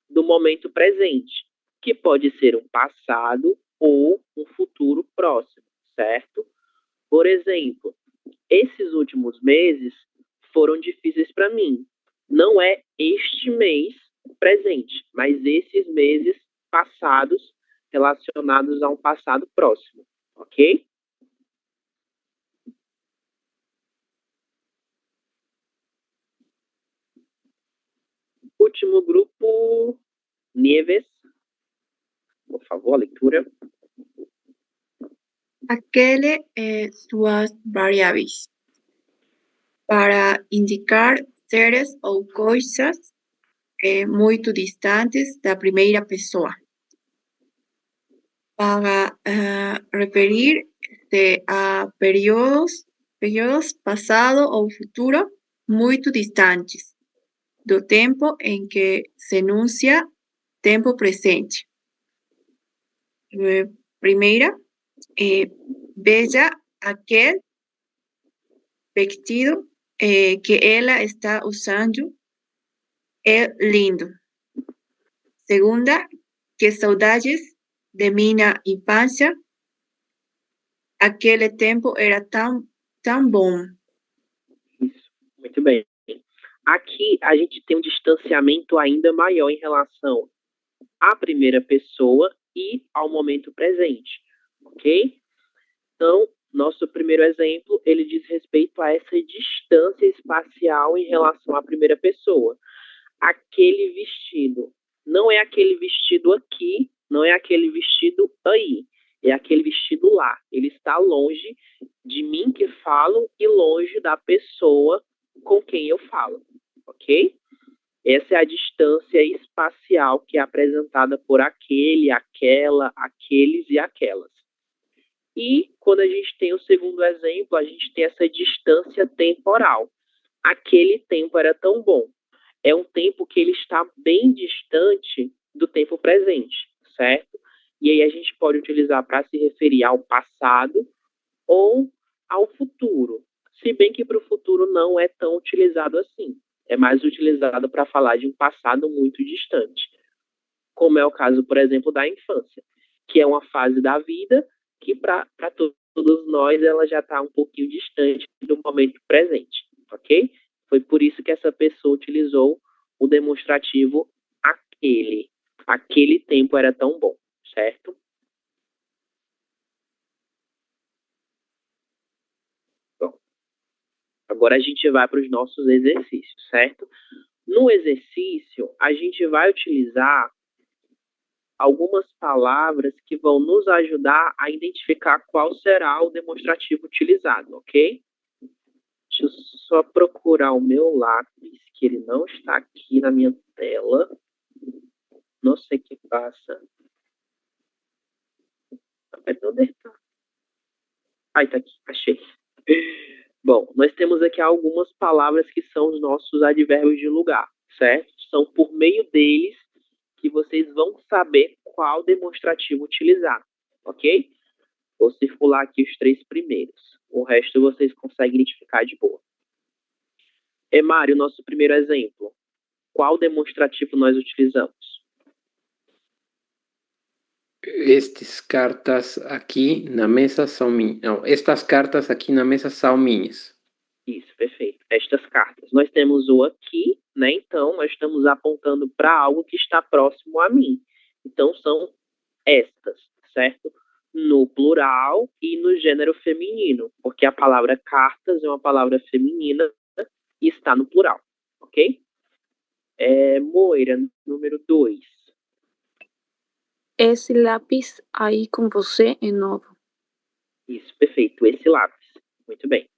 do momento presente, que pode ser um passado ou um futuro próximo, certo? Por exemplo, esses últimos meses foram difíceis para mim. Não é este mês presente, mas esses meses passados relacionados a um passado próximo, ok? Último grupo, Nieves. Por favor, a leitura. Aquele suas variáveis para indicar seres ou coisas muito distantes da primeira pessoa. Para referir-se a períodos passado ou futuro muito distantes do tempo em que se enuncia tempo presente. Primeira, veja aquele vestido que ela está usando, é lindo. Segunda, que saudades de minha infância, aquele tempo era tão bom. Isso, muito bem. Aqui a gente tem um distanciamento ainda maior em relação à primeira pessoa e ao momento presente, ok? Então, nosso primeiro exemplo, ele diz respeito a essa distância espacial em relação à primeira pessoa. Aquele vestido não é aquele vestido aqui, não é aquele vestido aí, é aquele vestido lá. Ele está longe de mim que falo e longe da pessoa com quem eu falo, ok? Essa é a distância espacial que é apresentada por aquele, aquela, aqueles e aquelas. E quando a gente tem o segundo exemplo, a gente tem essa distância temporal. Aquele tempo era tão bom. É um tempo que ele está bem distante do tempo presente, certo? E aí a gente pode utilizar para se referir ao passado ou ao futuro. Se bem que para o futuro não é tão utilizado assim. É mais utilizado para falar de um passado muito distante. Como é o caso, por exemplo, da infância, que é uma fase da vida que para todos nós ela já está um pouquinho distante do momento presente, ok? Foi por isso que essa pessoa utilizou o demonstrativo aquele. Aquele tempo era tão bom, certo? Bom, agora a gente vai para os nossos exercícios, certo? No exercício, a gente vai utilizar algumas palavras que vão nos ajudar a identificar qual será o demonstrativo utilizado, ok? Deixa eu só procurar o meu lápis, que ele não está aqui na minha tela. Não sei o que passa. Onde está? Ai, tá aqui, achei. Bom, nós temos aqui algumas palavras que são os nossos advérbios de lugar, certo? São por meio deles que vocês vão saber qual demonstrativo utilizar, ok? Vou circular aqui os 3 primeiros. O resto vocês conseguem identificar de boa. Mário, nosso primeiro exemplo. Qual demonstrativo nós utilizamos? Estas cartas aqui na mesa são minhas. Não, estas cartas aqui na mesa são minhas. Isso, perfeito. Estas cartas. Nós temos o aqui, né? Então, nós estamos apontando para algo que está próximo a mim. Então, são estas, certo? No plural e no gênero feminino, porque a palavra cartas é uma palavra feminina e está no plural, ok? Moira, número 2. Esse lápis aí com você é novo. Isso, perfeito. Esse lápis. Muito bem.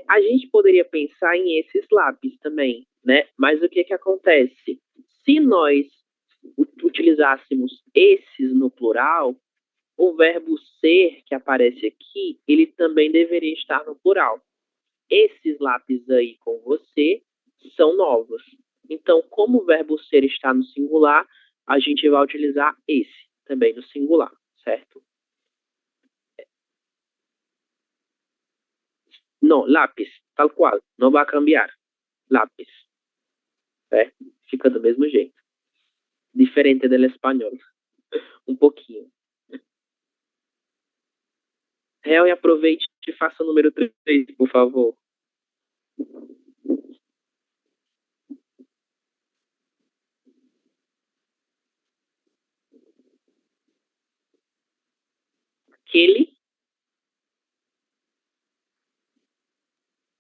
A gente poderia pensar em esses lápis também, né? Mas o que acontece? Se nós utilizássemos esses no plural, o verbo ser que aparece aqui, ele também deveria estar no plural. Esses lápis aí com você são novos. Então, como o verbo ser está no singular, a gente vai utilizar esse também no singular, certo? Não, lápis, tal qual, não vai cambiar. Lápis, certo? Fica do mesmo jeito. Diferente do espanhol, um pouquinho. Real, e aproveite e faça o número 3, por favor.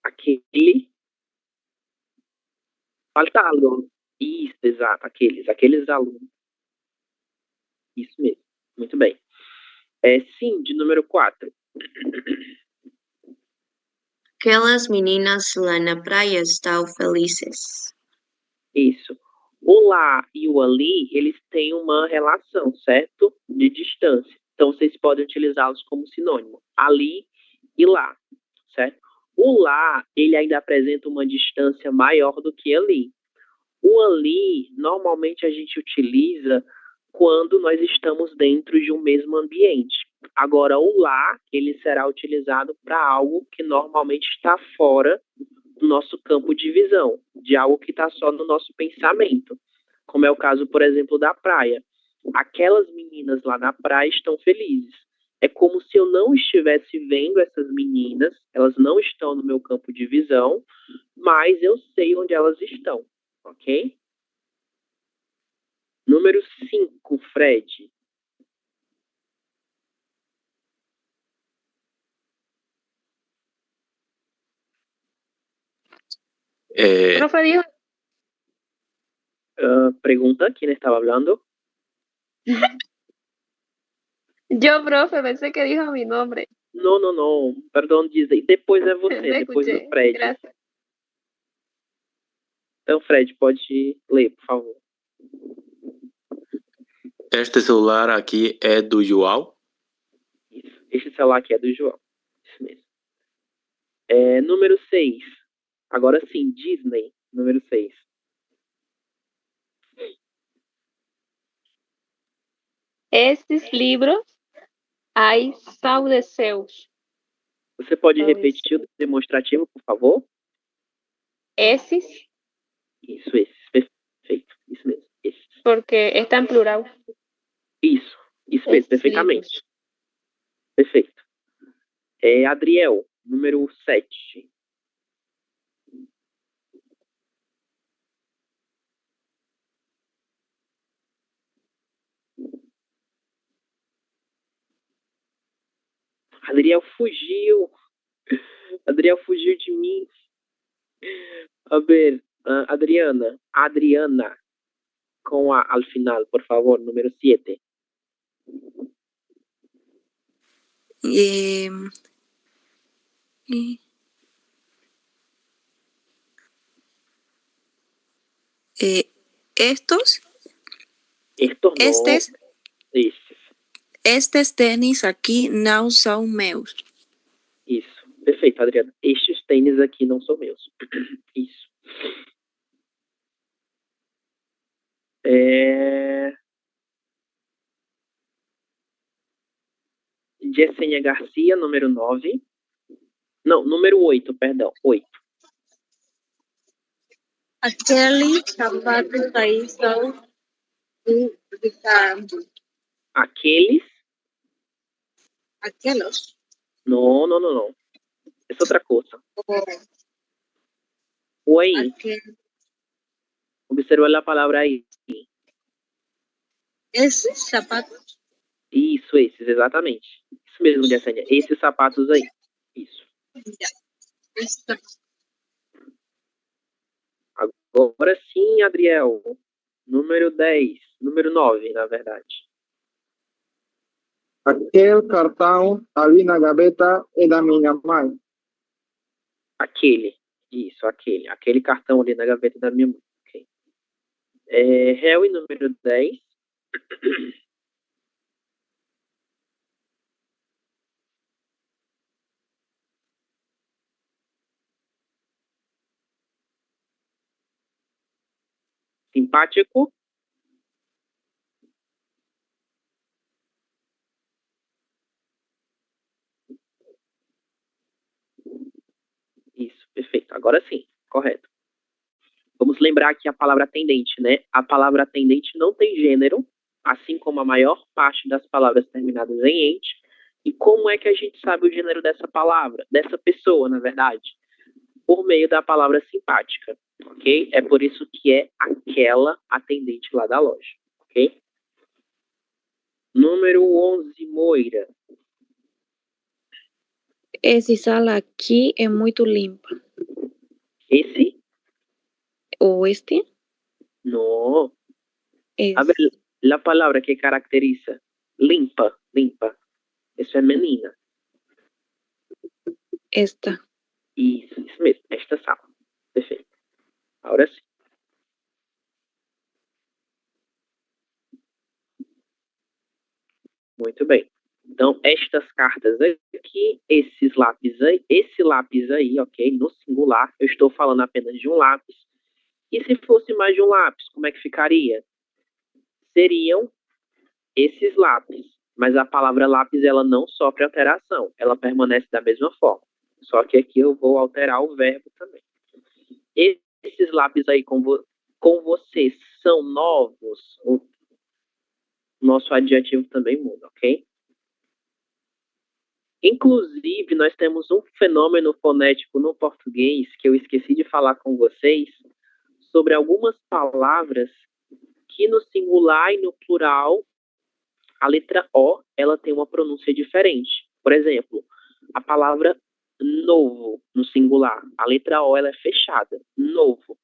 Aquele, falta algo. Isso, exato, aqueles alunos. Isso mesmo, muito bem. Sim, de número 4. Aquelas meninas lá na praia estão felizes. Isso. O lá e o ali, eles têm uma relação, certo? De distância. Então, vocês podem utilizá-los como sinônimo. Ali e lá, certo? O lá, ele ainda apresenta uma distância maior do que ali. O ali, normalmente a gente utiliza quando nós estamos dentro de um mesmo ambiente. Agora, o lá, ele será utilizado para algo que normalmente está fora do nosso campo de visão, de algo que está só no nosso pensamento, como é o caso, por exemplo, da praia. Aquelas meninas lá na praia estão felizes. É como se eu não estivesse vendo essas meninas, elas não estão no meu campo de visão, mas eu sei onde elas estão, ok? Número 5, Fred. Profe dijo, Pregunta, ¿quién estaba hablando? yo, profe, pensé que dijo mi nombre. Não, perdão, Disney. Depois é você, Me depois do escuché. Fred. Gracias. Então, Fred, pode ler, por favor. Este celular aqui é do João. Isso. Este celular aqui é do João. Isso mesmo. Número 6. Agora sim, Disney. Número 6. Esses livros hay saudeseus. Você pode repetir o demonstrativo, por favor? Esses, Isso, esses. Perfeito. Isso mesmo. Esses. porque está en plural. Isso mesmo, Esses perfeitamente. livros. Perfeito. Adriel, número 7. Adriel fugiu. Adriel fugiu de mim. A ver, Adriana, com A al final, por favor, número 7. Eh, estos, Estos no. estes tênis aqui não são meus. Isso. Perfeito, Adriana. Estes tênis aqui não são meus. Isso. Yesenia Garcia, número 9. Não, número 8, perdão. 8. Aqueles sapatos aí são do Ricardo. Aqueles? Aqueles? Não. É outra coisa. O aí. Observa a palavra aí. Esses sapatos? Isso, esses, exatamente. Isso mesmo, Yesenia. Esses sapatos aí. Isso. Agora sim, Adriel. Número 10. Número 9, na verdade. Aquele cartão ali na gaveta é da minha mãe. Aquele. Isso, aquele. Aquele cartão ali na gaveta da minha mãe. Okay. Harry, número 10. Simpático. Isso, perfeito. Agora sim, correto. Vamos lembrar aqui a palavra atendente, né? A palavra atendente não tem gênero, assim como a maior parte das palavras terminadas em ente. E como é que a gente sabe o gênero dessa palavra, dessa pessoa, na verdade? Por meio da palavra simpática, ok? É por isso que é aquela atendente lá da loja, ok? Número 11, Moira. Essa sala aqui é muito limpa. Esse? Ou este? No. Es. A ver, la palabra que caracteriza. Limpa. Isso é menina. Esta. Isso mesmo. Esta sala. Perfeito. Agora sim. Muito bem. Então, estas cartas aqui, esse lápis aí, ok? No singular, eu estou falando apenas de um lápis. E se fosse mais de um lápis, como é que ficaria? Seriam esses lápis. Mas a palavra lápis, ela não sofre alteração. Ela permanece da mesma forma. Só que aqui eu vou alterar o verbo também. Esses lápis aí com vocês são novos? O nosso adjetivo também muda, ok? Inclusive, nós temos um fenômeno fonético no português que eu esqueci de falar com vocês sobre algumas palavras que no singular e no plural, a letra O, ela tem uma pronúncia diferente. Por exemplo, a palavra novo no singular, a letra O ela é fechada, novo.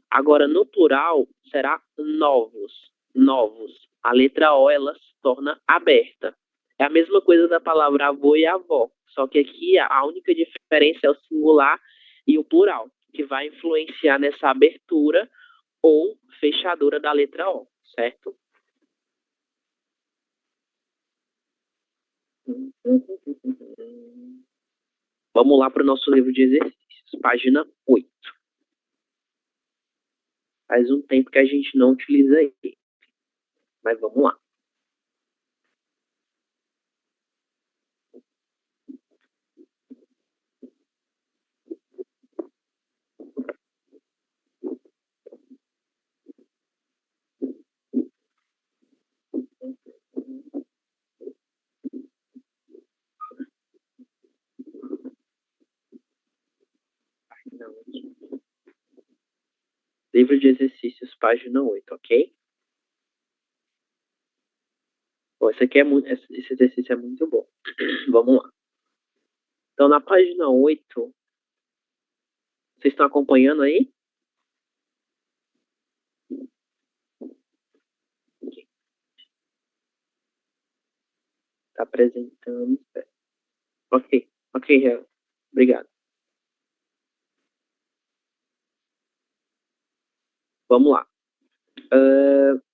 Agora, no plural, será novos, novos. A letra O ela se torna aberta. É a mesma coisa da palavra avô e avó, só que aqui a única diferença é o singular e o plural, que vai influenciar nessa abertura ou fechadura da letra O, certo? Vamos lá para o nosso livro de exercícios, página 8. Faz um tempo que a gente não utiliza ele, mas vamos lá. Livro de exercícios, página 8, ok? Bom, esse exercício é muito bom. Vamos lá. Então, na página 8, vocês estão acompanhando aí? Está apresentando. Ok, obrigado. Vamos lá.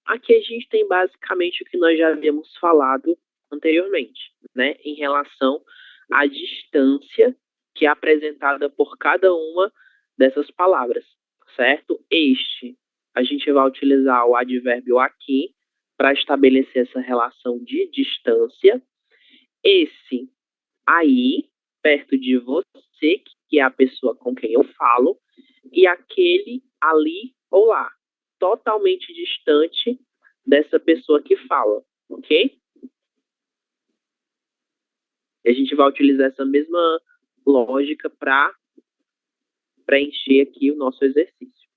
Aqui a gente tem basicamente o que nós já havíamos falado anteriormente, né? Em relação à distância que é apresentada por cada uma dessas palavras, certo? A gente vai utilizar o advérbio aqui para estabelecer essa relação de distância. Esse aí, perto de você, que é a pessoa com quem eu falo, e aquele ali ou lá, totalmente distante dessa pessoa que fala, ok? E a gente vai utilizar essa mesma lógica para preencher aqui o nosso exercício.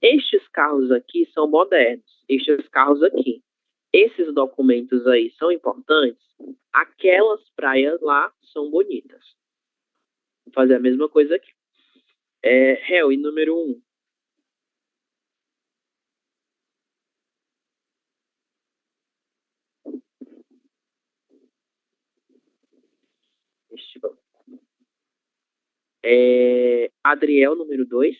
Estes carros aqui são modernos, estes carros aqui. Esses documentos aí são importantes, aquelas praias lá são bonitas. Vou fazer a mesma coisa aqui. E número 1. Adriel, número 2.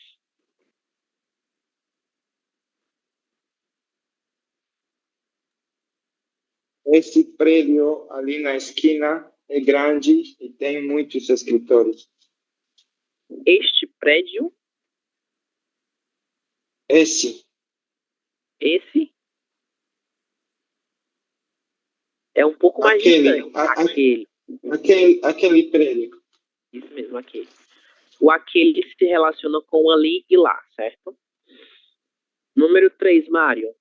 Esse prédio ali na esquina é grande e tem muitos escritores. Este prédio. Esse é um pouco mais distante. Aquele prédio. Isso mesmo, aquele. O aquele se relaciona com ali e lá, certo? Número 3, Mário.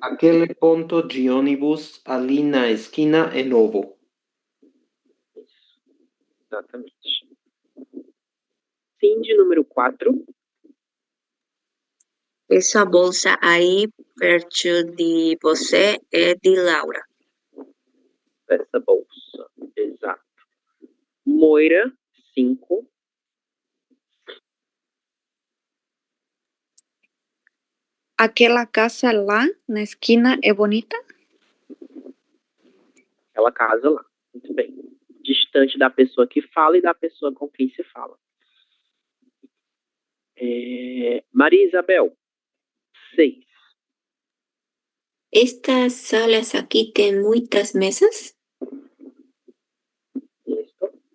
Aquele ponto de ônibus ali na esquina é novo. Isso. Exatamente. Cindy, número 4. Essa bolsa aí perto de você é de Laura. Essa bolsa, exato. Moira, 5. Aquela casa lá na esquina é bonita? Aquela casa lá. Muito bem. Distante da pessoa que fala e da pessoa com quem se fala. Maria Isabel, 6. Estas salas aqui têm muitas mesas?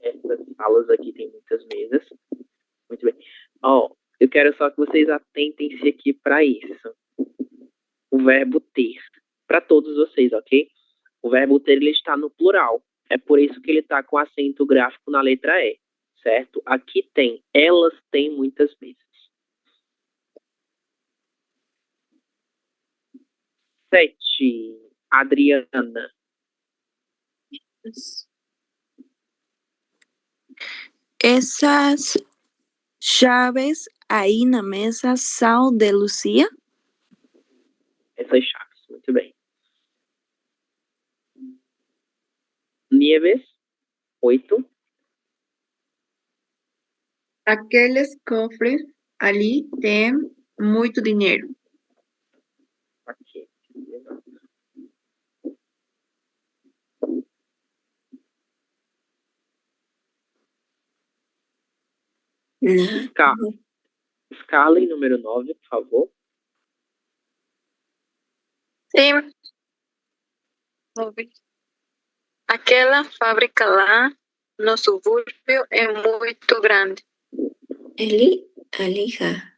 Essas salas aqui tem muitas mesas. Muito bem. Eu quero só que vocês atentem-se aqui para isso. O verbo ter. Para todos vocês, ok? O verbo ter, ele está no plural. É por isso que ele está com acento gráfico na letra E. Certo? Aqui tem. Elas têm muitas mesas. 7. Adriana. Essas chaves aí na mesa são de Lucia? Essas chaves. Muito bem. Nieves. 8. Aqueles cofres ali têm muito dinheiro. Aqui. Scarlett, número 9, por favor. Sim. Aquela fábrica lá no subúrbio é muito grande. Alija.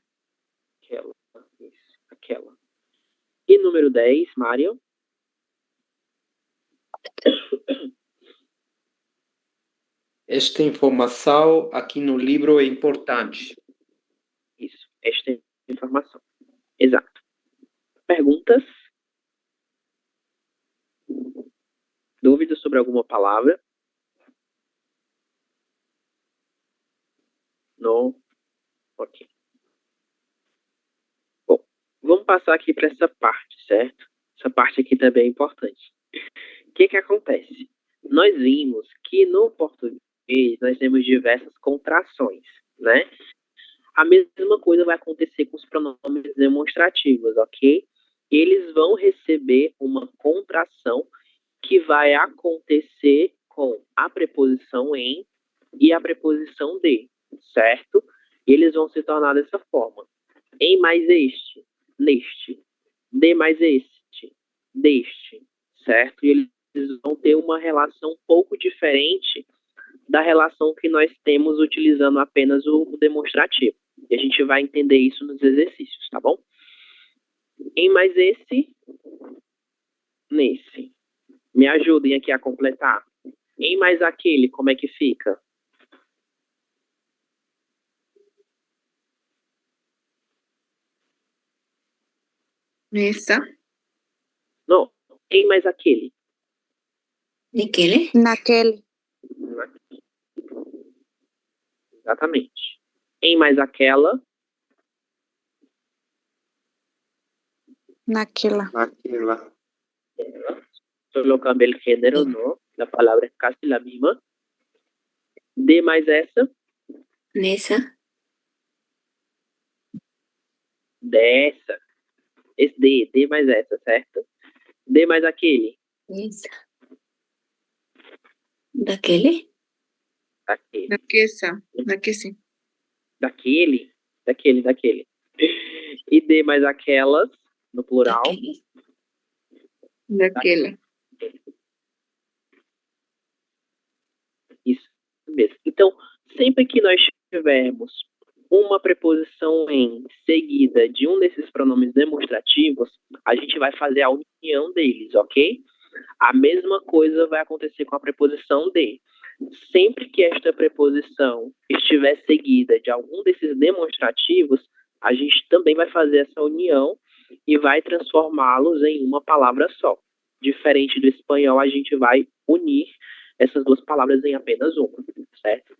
Aquela. E número 10, Mário. Esta informação aqui no livro é importante. Isso, esta informação. Exato. Perguntas? Dúvidas sobre alguma palavra? Não? Ok. Bom, vamos passar aqui para essa parte, certo? Essa parte aqui também é importante. O que acontece? Nós vimos que no português nós temos diversas contrações, né? A mesma coisa vai acontecer com os pronomes demonstrativos, ok? Eles vão receber uma contração que vai acontecer com a preposição em e a preposição de, certo? E eles vão se tornar dessa forma. Em mais este, neste. De mais este, deste, certo? E eles vão ter uma relação um pouco diferente da relação que nós temos utilizando apenas o demonstrativo. E a gente vai entender isso nos exercícios, tá bom? Em mais esse, nesse. Me ajudem aqui a completar. Em mais aquele, como é que fica? Nessa. Não. Em mais aquele. Naquele? Naquele. Exatamente. Em mais aquela. Naquela. Naquela. Solo cambia el género, ¿no? La palabra es casi la misma. De mais essa. Nessa. Dessa. Esse de mais essa, certo? De mais aquele. Essa. Daquele? Daquele. Daquesa. Daquese. Daquele. E de mais aquelas, no plural. Daquela. Isso mesmo. Então, sempre que nós tivermos uma preposição em seguida de um desses pronomes demonstrativos, a gente vai fazer a união deles, ok? A mesma coisa vai acontecer com a preposição de. Sempre que esta preposição estiver seguida de algum desses demonstrativos, a gente também vai fazer essa união e vai transformá-los em uma palavra só. Diferente do espanhol, a gente vai unir essas duas palavras em apenas uma, certo?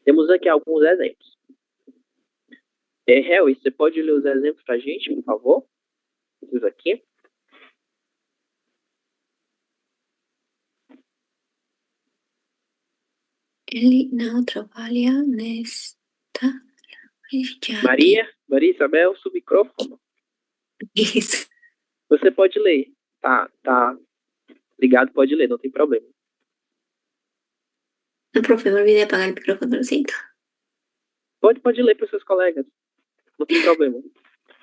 Temos aqui alguns exemplos. Helwi, você pode ler os exemplos para a gente, por favor? Esses aqui. Ele não trabalha nesta região. Maria Isabel, seu microfone. Isso. Você pode ler. Tá ligado, pode ler, não tem problema. No, profe, me olvidé apagar el micrófono, lo siento. Pode ler para os seus colegas. Não tem problema.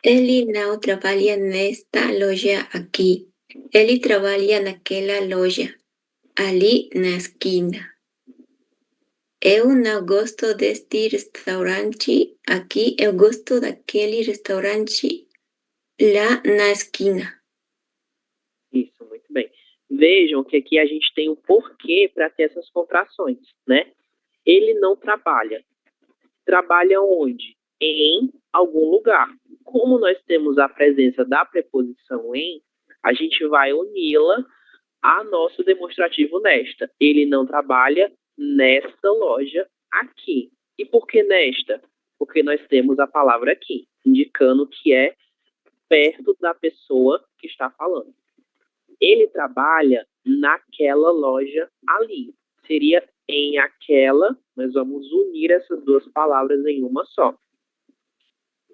Eli não trabalha nesta loja aqui. Ele trabalha naquela loja, ali na esquina. Eu não gosto deste restaurante aqui, eu gosto daquele restaurante lá na esquina. Isso, muito bem. Vejam que aqui a gente tem um porquê para ter essas contrações, né? Ele não trabalha. Trabalha onde? Em algum lugar. Como nós temos a presença da preposição em, a gente vai uni-la a nosso demonstrativo nesta. Ele não trabalha nesta loja aqui. E por que nesta? Porque nós temos a palavra aqui, indicando que é perto da pessoa que está falando. Ele trabalha naquela loja ali. Seria em aquela, nós vamos unir essas duas palavras em uma só.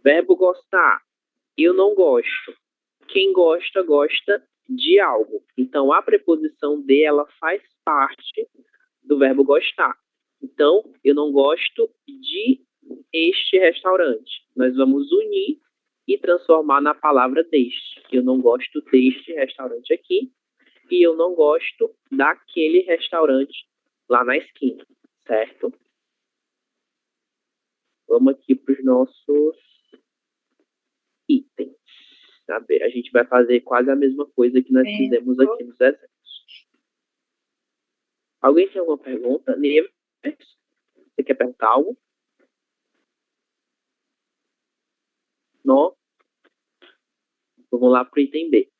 Verbo gostar. Eu não gosto. Quem gosta, gosta de algo. Então, a preposição de, ela faz parte do verbo gostar. Então, eu não gosto de este restaurante. Nós vamos unir e transformar na palavra deste. Eu não gosto deste restaurante aqui e eu não gosto daquele restaurante lá na esquina, certo? Vamos aqui para os nossos itens. A gente vai fazer quase a mesma coisa que nós fizemos aqui nos exemplos. Alguém tem alguma pergunta? Neves, você quer perguntar algo? Não? Vamos lá para o item B.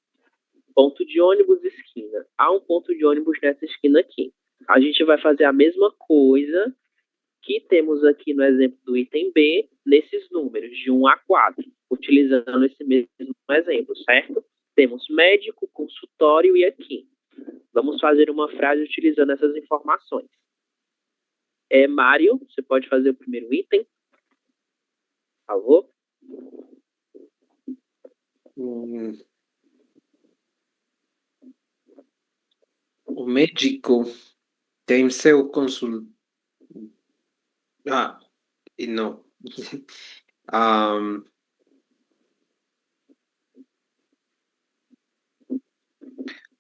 Ponto de ônibus, esquina. Há um ponto de ônibus nessa esquina aqui. A gente vai fazer a mesma coisa que temos aqui no exemplo do item B, nesses números, de 1 a 4, utilizando esse mesmo exemplo, certo? Temos médico, consultório e aqui. Vamos fazer uma frase utilizando essas informações. Mário, você pode fazer o primeiro item? Por favor. O médico tem seu consultório. E não.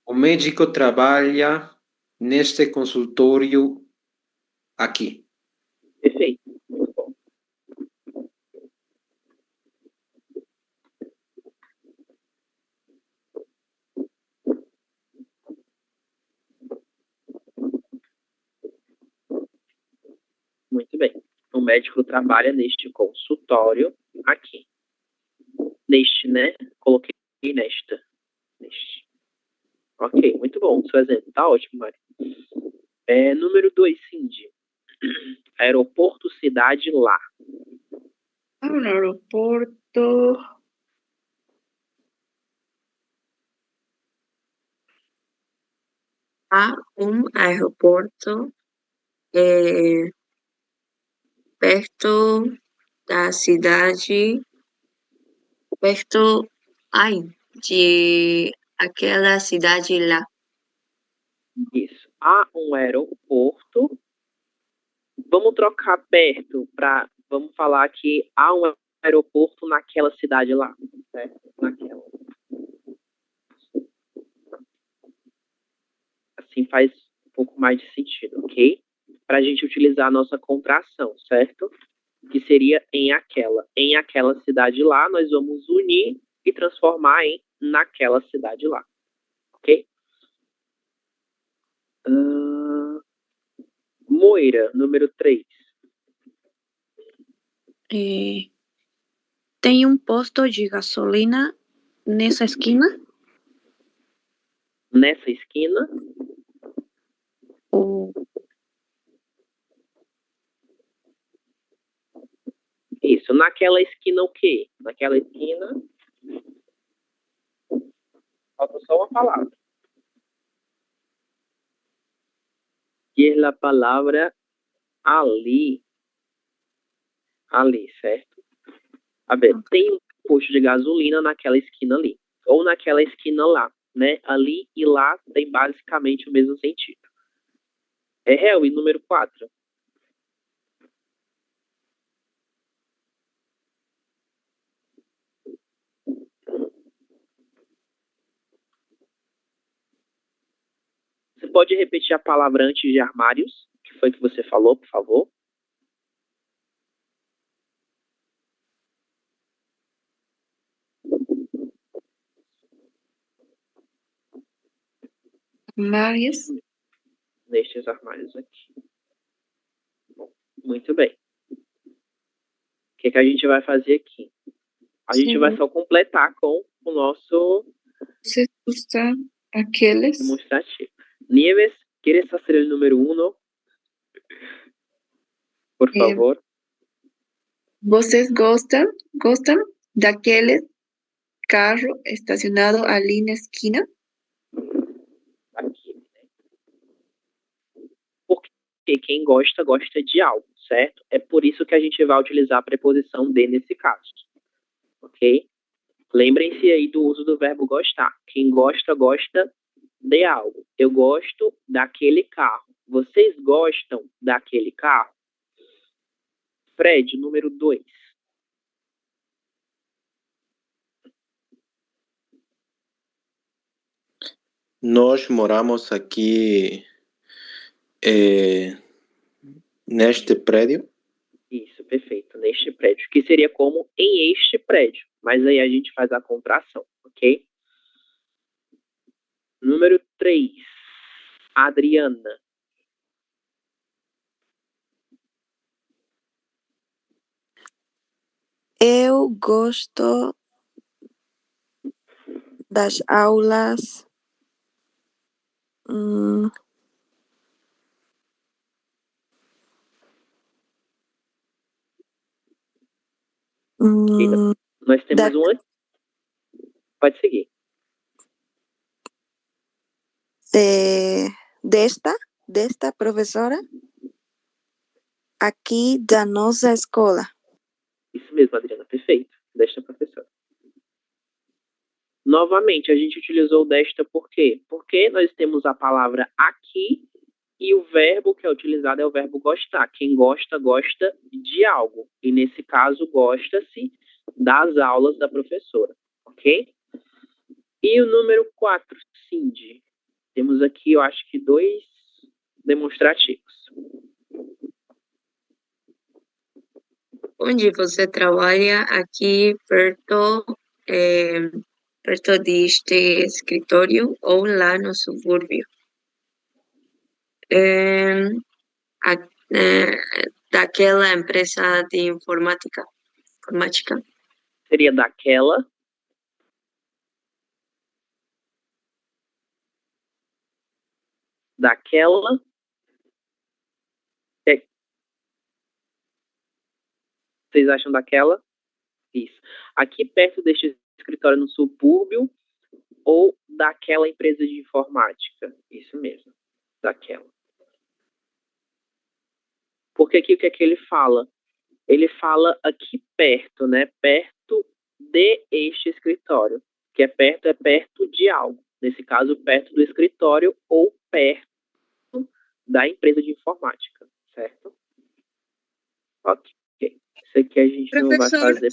O médico trabalha neste consultório aqui. Perfeito. Muito bom. Muito bem. O médico trabalha neste consultório aqui. Neste, né? Coloquei nesta. Neste. Ok, muito bom. Seu exemplo tá ótimo, Mário. Número 2, Cindy. Aeroporto, cidade, lá. Un aeroporto. Há um aeroporto perto da cidade, perto de aquela cidade lá. Isso. Há um aeroporto. Vamos trocar perto para... Vamos falar que há um aeroporto naquela cidade lá. Certo? Naquela. Assim faz um pouco mais de sentido, ok? Para a gente utilizar a nossa contração, certo? Que seria em aquela. Em aquela cidade lá, nós vamos unir e transformar em naquela cidade lá. Ok? Moira, número 3. Tem um posto de gasolina nessa esquina? Nessa esquina? Isso. Naquela esquina o quê? Naquela esquina... Falta só uma palavra. Que é a palavra ali. Ali, certo? A ver, tem um posto de gasolina naquela esquina ali. Ou naquela esquina lá, né? Ali e lá tem basicamente o mesmo sentido. E número 4. Você pode repetir a palavra antes de armários? Que foi que você falou, por favor? Armários. Nestes armários aqui. Bom, muito bem. O que a gente vai fazer aqui? A gente vai só completar com o nosso Você gusta aqueles? demonstrativo. Nieves, ¿quieres hacer el número 1? Por favor. Vocês gostam daquele carro estacionado ali na esquina? Aqui, né? Porque quem gosta, gosta de algo, certo? É por isso que a gente vai utilizar a preposição de nesse caso. Ok? Lembrem-se aí do uso do verbo gostar. Quem gosta, gosta de algo. Eu gosto daquele carro. Vocês gostam daquele carro? Fred, número 2. Nós moramos aqui neste prédio. Isso, perfeito. Neste prédio. Que seria como em este prédio. Mas aí a gente faz a contração, ok? Número 3. Adriana. Eu gosto das aulas Nós temos um... Pode seguir. desta professora aqui da nossa escola. Isso mesmo, Adriana, perfeito. Desta professora. Novamente, a gente utilizou desta por quê? Porque nós temos a palavra aqui e o verbo que é utilizado é o verbo gostar. Quem gosta, gosta de algo. E nesse caso, gosta-se das aulas da professora, ok? E o número 4, Cindy. Temos aqui, eu acho que 2 demonstrativos. Onde você trabalha aqui perto deste escritório ou lá no subúrbio? Daquela empresa de informática? Seria daquela. Daquela. Vocês acham daquela? Isso. Aqui perto deste escritório no subúrbio ou daquela empresa de informática? Isso mesmo. Daquela. Porque aqui o que é que ele fala? Ele fala aqui perto, né? Perto de este escritório. Que é perto de algo. Nesse caso, perto do escritório ou perto da empresa de informática, certo? Ok. Isso aqui a gente não vai fazer.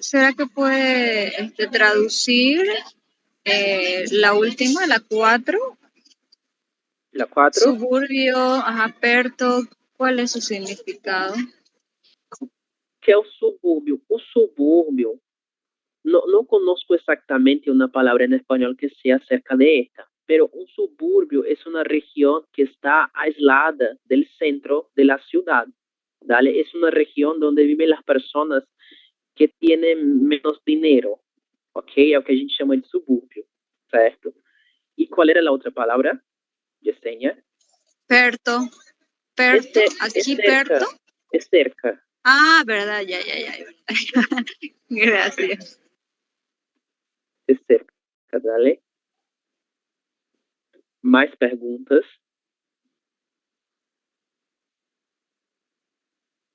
¿Será que puede traducir la última, la 4? La 4. Suburbio, perto, ¿cuál es su significado? Que é o subúrbio? O subúrbio, no conozco exactamente una palabra en español que sea acerca de esta, pero un suburbio es una región que está aislada del centro de la ciudad, ¿vale? Es una región donde viven las personas que tienen menos dinero, ¿ok? É o que a gente chama de subúrbio, certo? E qual era a outra palavra, Yesenia? Perto, aquí perto. Es cerca. Ah, verdad, ya. Gracias. Es cerca, ¿vale? Mais perguntas?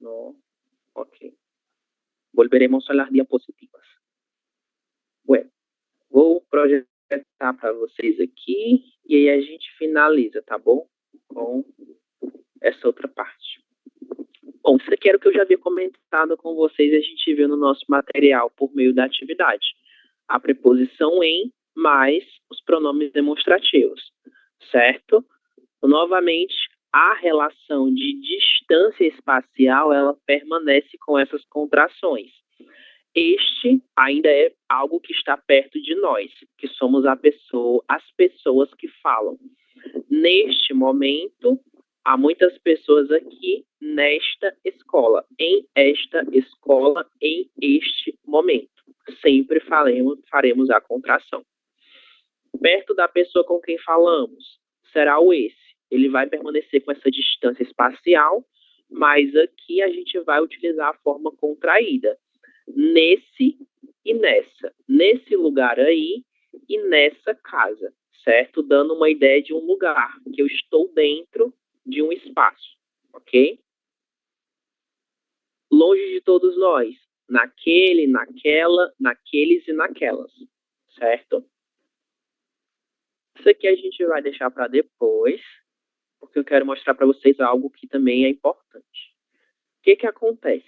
Não? Ok. Volveremos a las diapositivas. Bueno, vou projetar para vocês aqui e aí a gente finaliza, tá bom? Com essa outra parte. Bom, isso aqui era o que eu já havia comentado com vocês e a gente viu no nosso material por meio da atividade. A preposição em mais os pronomes demonstrativos, certo? Novamente, a relação de distância espacial, ela permanece com essas contrações. Este ainda é algo que está perto de nós, que somos as pessoas que falam. Neste momento, há muitas pessoas aqui nesta escola, em esta escola, em este momento. Sempre faremos a contração. Perto da pessoa com quem falamos, será o esse. Ele vai permanecer com essa distância espacial, mas aqui a gente vai utilizar a forma contraída. Nesse e nessa. Nesse lugar aí e nessa casa, certo? Dando uma ideia de um lugar, que eu estou dentro de um espaço, ok? Longe de todos nós. Naquele, naquela, naqueles e naquelas, certo? Isso aqui a gente vai deixar para depois, porque eu quero mostrar para vocês algo que também é importante. O que acontece?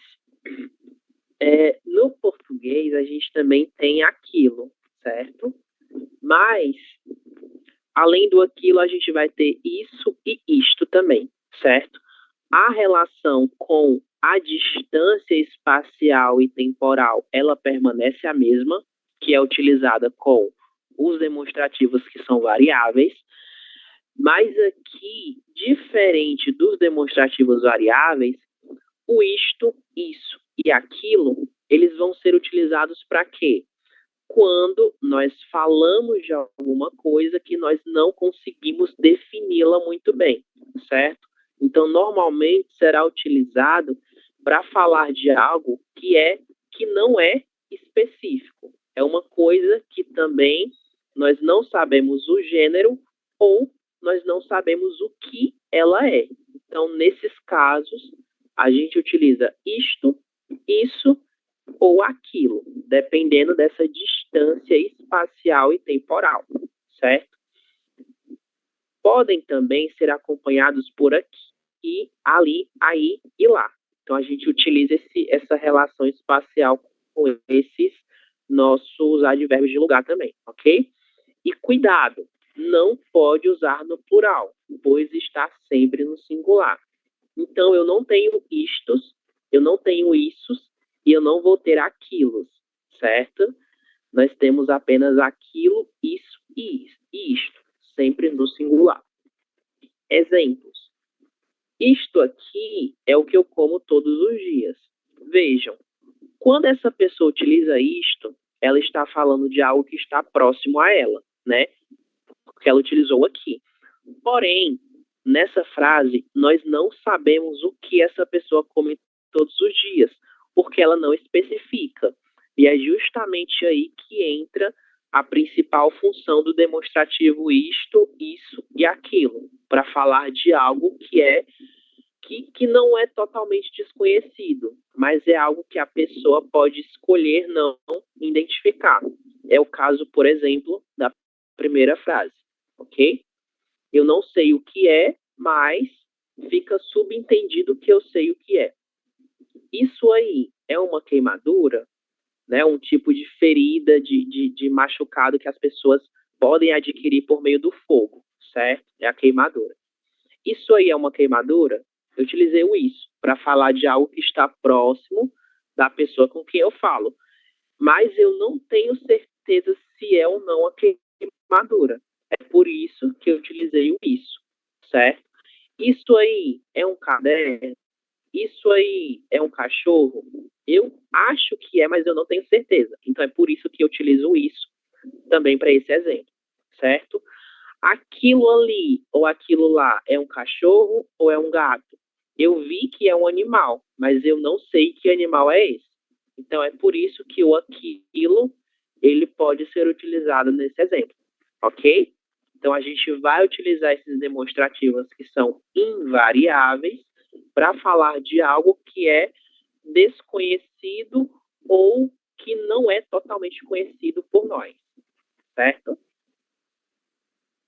No português, a gente também tem aquilo, certo? Mas, além do aquilo, a gente vai ter isso e isto também, certo? A relação com a distância espacial e temporal, ela permanece a mesma, que é utilizada com os demonstrativos que são variáveis, mas aqui, diferente dos demonstrativos variáveis, o isto, isso e aquilo, eles vão ser utilizados para quê? Quando nós falamos de alguma coisa que nós não conseguimos defini-la muito bem, certo? Então, normalmente será utilizado para falar de algo que não é específico. É uma coisa que também nós não sabemos o gênero ou nós não sabemos o que ela é. Então, nesses casos, a gente utiliza isto, isso ou aquilo, dependendo dessa distância espacial e temporal, certo? Podem também ser acompanhados por aqui, ali, aí e lá. Então, a gente utiliza essa relação espacial com esses nossos advérbios de lugar também, ok? E cuidado, não pode usar no plural, pois está sempre no singular. Então, eu não tenho istos, eu não tenho issos, e eu não vou ter aquilos, certo? Nós temos apenas aquilo, isso e isto, sempre no singular. Exemplos. Isto aqui é o que eu como todos os dias. Vejam, quando essa pessoa utiliza isto, ela está falando de algo que está próximo a ela, né? Porque ela utilizou aqui. Porém, nessa frase, nós não sabemos o que essa pessoa come todos os dias, porque ela não especifica. E é justamente aí que entra a principal função do demonstrativo isto, isso e aquilo, para falar de algo que não é totalmente desconhecido, mas é algo que a pessoa pode escolher não identificar. É o caso, por exemplo, da primeira frase, ok? Eu não sei o que é, mas fica subentendido que eu sei o que é. Isso aí é uma queimadura, né? Um tipo de ferida, de machucado que as pessoas podem adquirir por meio do fogo, certo? É a queimadura. Isso aí é uma queimadura? Eu utilizei o isso para falar de algo que está próximo da pessoa com quem eu falo. Mas eu não tenho certeza se é ou não a queimadura. É por isso que eu utilizei o isso, certo? Isso aí é um caderno? Isso aí é um cachorro? Eu acho que é, mas eu não tenho certeza. Então é por isso que eu utilizo isso também para esse exemplo, certo? Aquilo ali ou aquilo lá é um cachorro ou é um gato? Eu vi que é um animal, mas eu não sei que animal é esse. Então é por isso que o aquilo ele pode ser utilizado nesse exemplo, ok? Então a gente vai utilizar esses demonstrativos que são invariáveis para falar de algo que é desconhecido ou que não é totalmente conhecido por nós, certo?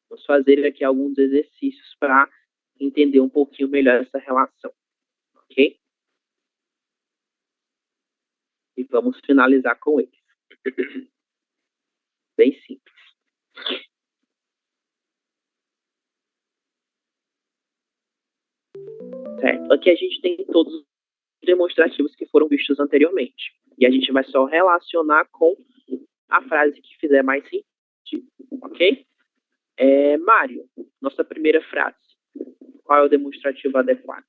Vamos fazer aqui alguns exercícios para entender um pouquinho melhor essa relação, ok? E vamos finalizar com eles. Bem simples. Certo. Aqui a gente tem todos os demonstrativos que foram vistos anteriormente. E a gente vai só relacionar com a frase que fizer mais sentido, ok? Mário, nossa primeira frase. Qual é o demonstrativo adequado?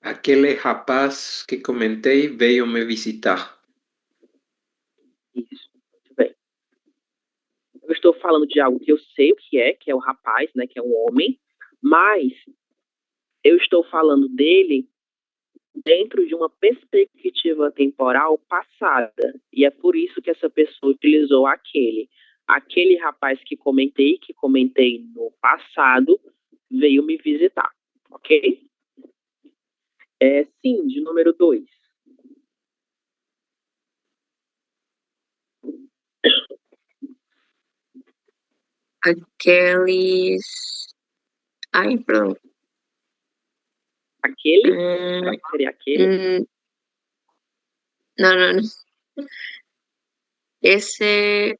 Aquele rapaz que comentei veio me visitar. Isso, muito bem. Eu estou falando de algo que eu sei o que é o rapaz, né, que é um homem, mas eu estou falando dele dentro de uma perspectiva temporal passada. E é por isso que essa pessoa utilizou aquele rapaz que comentei no passado, veio me visitar, ok? Sim, de número 2. Aqueles... Ai, pronto. Aquele? Seria aquele? Não. Este,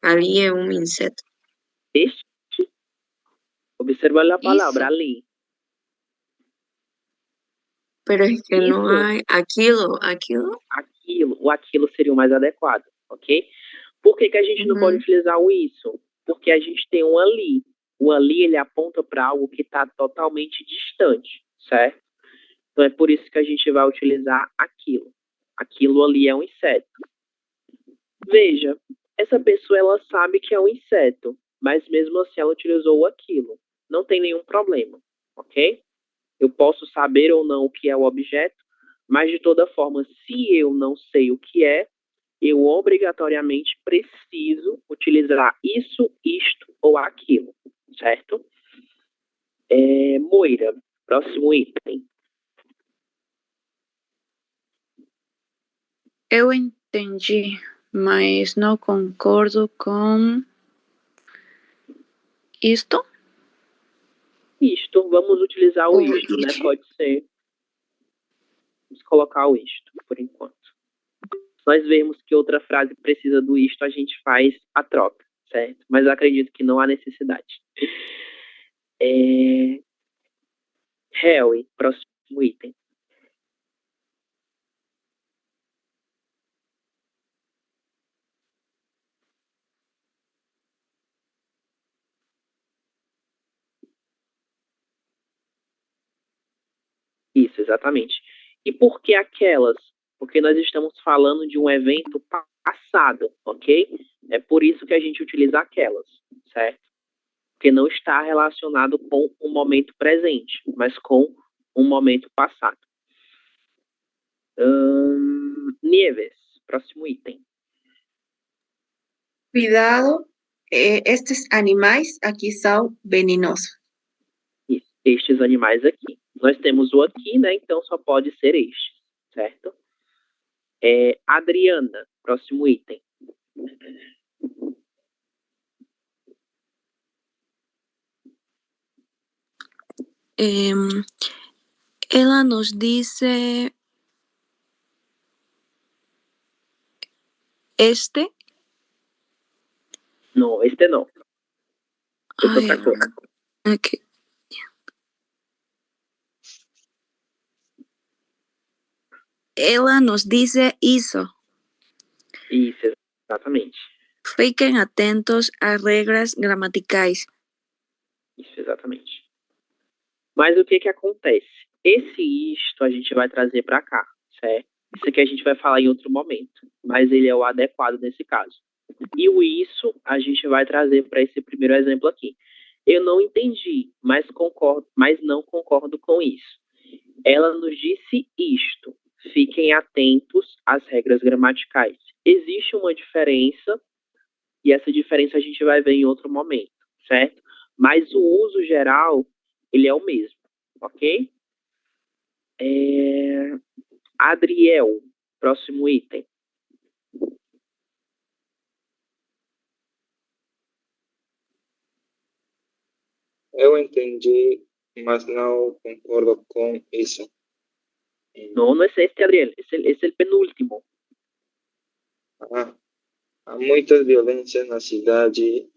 ali é um inseto. Este? Observa a palavra Isso. ali. Pero es que no Isso. hay aquilo. O aquilo seria o mais adequado, ok? Por que a gente não pode utilizar o isso? Porque a gente tem um ali. O ali, ele aponta para algo que está totalmente distante, certo? Então, é por isso que a gente vai utilizar aquilo. Aquilo ali é um inseto. Veja, essa pessoa, ela sabe que é um inseto, mas mesmo assim ela utilizou aquilo. Não tem nenhum problema, ok? Eu posso saber ou não o que é o objeto, mas de toda forma, se eu não sei o que é, eu obrigatoriamente preciso utilizar isso, isto ou aquilo, certo? Moira, próximo item. Eu entendi, mas não concordo com isto. Isto, vamos utilizar o isto, né? Pode ser. Vamos colocar o isto, por enquanto. Se nós vemos que outra frase precisa do isto, a gente faz a troca, certo? Mas eu acredito que não há necessidade. Harry, próximo item. Isso, exatamente. E por que aquelas? Porque nós estamos falando de um evento passado, ok? É por isso que a gente utiliza aquelas, certo? Porque não está relacionado com um momento presente, mas com um momento passado. Nieves, próximo item. Cuidado, estes animais aqui são venenosos. Isso, estes animais aqui. Nós temos o aqui, né? Então só pode ser este, certo? Adriana, próximo item. Ela nos dice este. No, este no. Es Ay, otra cosa. okay. Ela nos dice isso. Isso, exatamente. Fiquem atentos às regras gramaticais. Isso, exatamente. Mas o que acontece? Esse isto a gente vai trazer para cá, certo? Isso aqui a gente vai falar em outro momento, mas ele é o adequado nesse caso. E o isso a gente vai trazer para esse primeiro exemplo aqui. Eu não entendi, mas não concordo com isso. Ela nos disse isto. Fiquem atentos às regras gramaticais. Existe uma diferença, e essa diferença a gente vai ver em outro momento, certo? Mas o uso geral, ele é o mesmo, ok? Adriel, próximo item. Eu entendi, mas não concordo com isso. No es este, Adriel, es el penúltimo. Há muitas violências na cidade,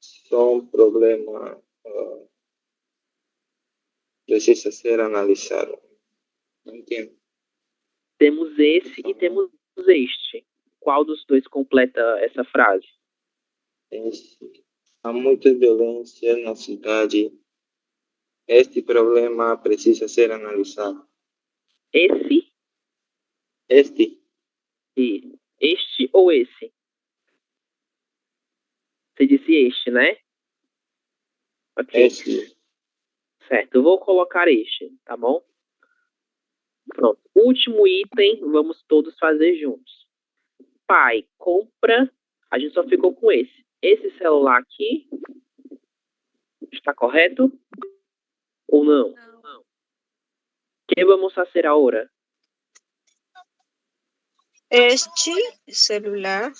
são problema, precisa ser analisado. Não entendo. Temos esse e temos este. Qual dos dois completa essa frase? Há muita violência na cidade. Este problema precisa ser analisado. Esse? Este. E este ou esse? Você disse este, né? Ok. Este. Certo, eu vou colocar este, tá bom? Pronto. Último item, vamos todos fazer juntos. Pai, compra. A gente só ficou com esse. Esse celular aqui está correto? Ou não? Não. ¿Qué vamos a hacer ahora? Este celular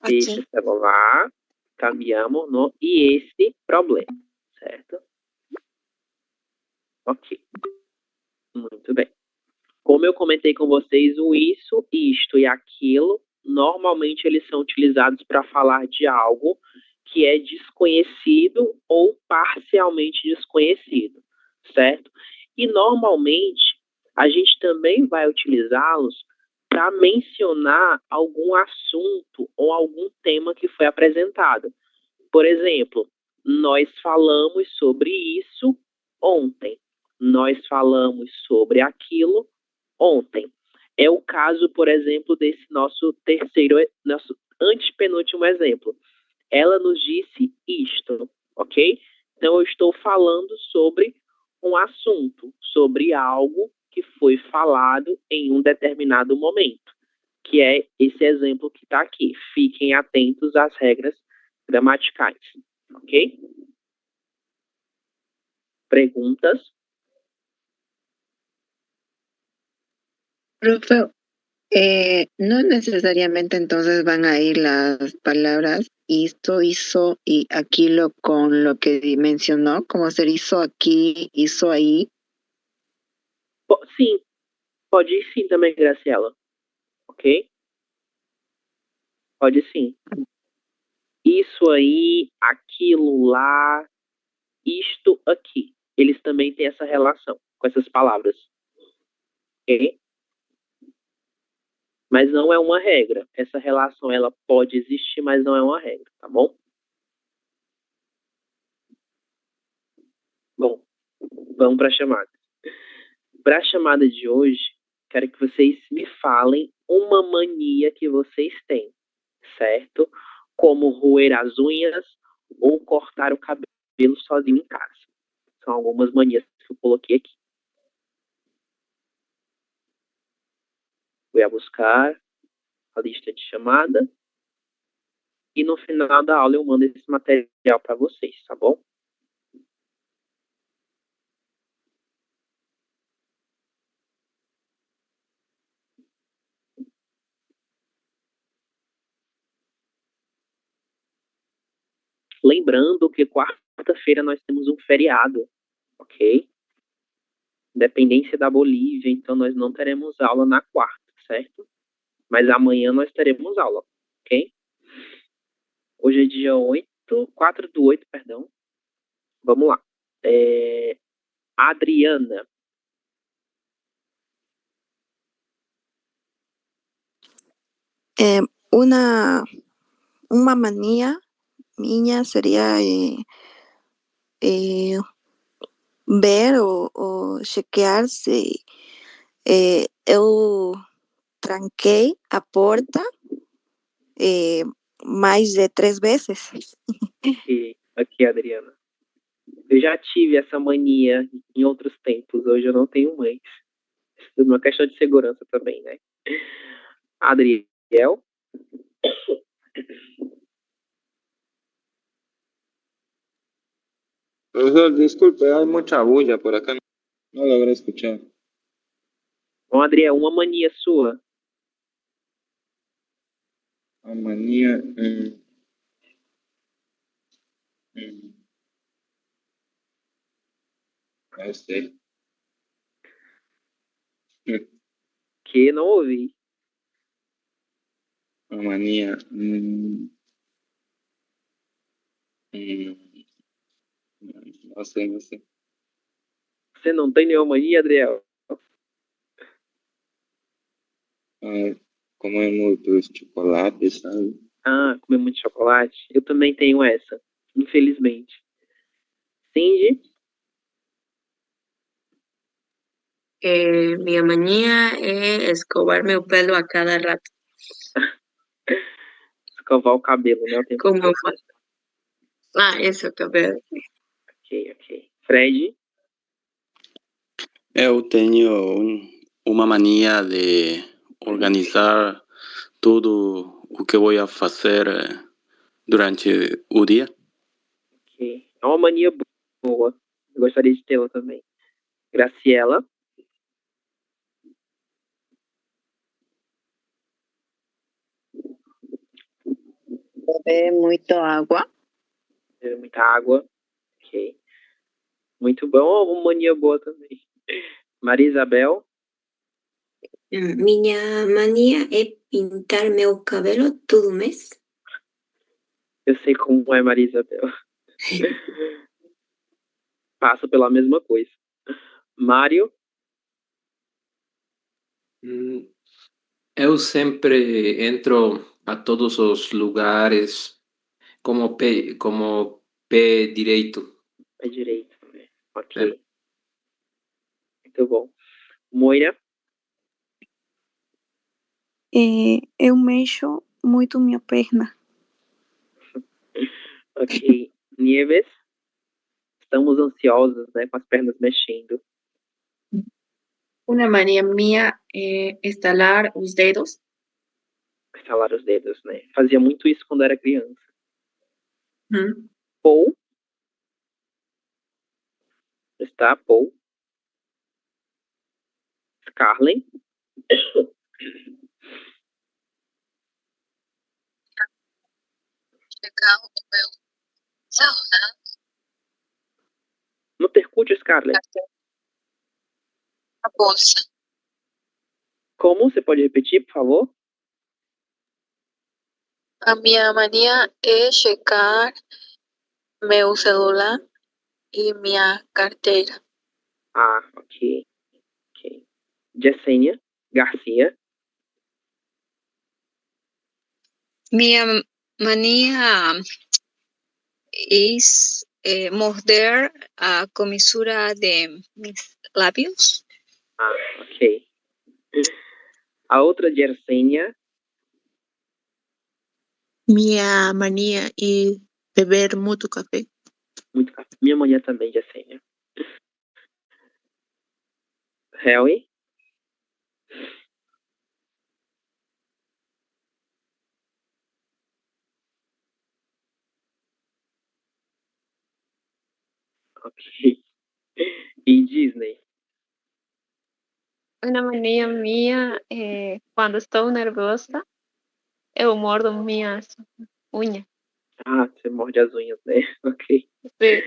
aqui. Este celular, cambiamos, no? E esse problema, certo? Ok. Muito bem. Como eu comentei com vocês, o isso, isto e aquilo, normalmente eles são utilizados para falar de algo que é desconhecido ou parcialmente desconhecido, certo? E normalmente a gente também vai utilizá-los para mencionar algum assunto ou algum tema que foi apresentado. Por exemplo, nós falamos sobre isso ontem. Nós falamos sobre aquilo ontem. É o caso, por exemplo, desse nosso nosso antepenúltimo exemplo. Ela nos disse isto, ok? Então, eu estou falando sobre um assunto, sobre algo que foi falado em um determinado momento, que é esse exemplo que está aqui. Fiquem atentos às regras gramaticais, ok? Perguntas? Profe, no necesariamente entonces van a ir las palabras esto, hizo y aquilo con lo que mencionó, como ser hizo aquí, hizo ahí. Sim, pode ir sim também, Graciela. Ok? Pode sim. Isso aí, aquilo lá, isto aqui. Eles também têm essa relação com essas palavras. Ok? Mas não é uma regra. Essa relação, ela pode existir, mas não é uma regra, tá bom? Bom, vamos para a chamada. Para a chamada de hoje, quero que vocês me falem uma mania que vocês têm, certo? Como roer as unhas ou cortar o cabelo sozinho em casa. São algumas manias que eu coloquei aqui. Vou buscar a lista de chamada e no final da aula eu mando esse material para vocês, tá bom? Lembrando que quarta-feira nós temos um feriado, ok? Independência da Bolívia, então nós não teremos aula na quarta, certo? Mas amanhã nós teremos aula, ok? Hoje é dia 4/8, perdão. Vamos lá. Adriana. Uma mania minha seria ver ou chequear se eu tranquei a porta mais de 3 vezes. Aqui, Adriana. Eu já tive essa mania em outros tempos, hoje eu não tenho mais. Uma questão de segurança também, né? Adriel? Profesor, disculpe, hay mucha bulla por acá. No logré escuchar. Bom, Adriel, uma mania sua. A manía. No sé. Que não ouvi. A manía. No sé, no sé. Você não tem nenhuma mania, Adriel? Comer muitos chocolates, sabe? Ah, comer muito chocolate? Eu também tenho essa, infelizmente. Cindy? Mi manía es escobarme o pelo a cada rato. Escovar o cabelo, né? O tempo Como todo. isso, cabelo. Ok. Fred? Eu tenho uma mania de organizar tudo o que vou fazer durante o dia. Ok. É uma mania boa. Eu gostaria de tê-la também. Graciela? Beber muito água. Beber muita água. Ok. Muito bom. Uma mania boa também. Maria Isabel? Minha mania é pintar meu cabelo todo mês. Eu sei como é, Maria Isabel. Passo pela mesma coisa. Mário? Eu sempre entro a todos os lugares como pé direito. Pé direito. Ok. Muito bom. Moira? Eu mexo muito minha perna. Ok. Nieves? Estamos ansiosos, né? Com as pernas mexendo. Una manía mía estalar os dedos. Estalar os dedos, né? Fazia muito isso quando era criança. Uhum. Paul? Está, Paul? Scarlett? Checar o meu celular. Não percute, Scarlett. A bolsa. Como? Você pode repetir, por favor? A minha mania é checar meu celular e minha carteira. Ah, ok. Yesenia Garcia? Minha mania es morder a comisura de mis labios. Ah, ok. A outra de Yesenia? Minha mania é beber muito café. Muito café. Minha mania também, Yesenia. Harry? Ok. E Disney? Una manía mía, cuando estoy nerviosa, eu mordo minhas unhas. Ah, você morde as unhas, né? Ok. Sim.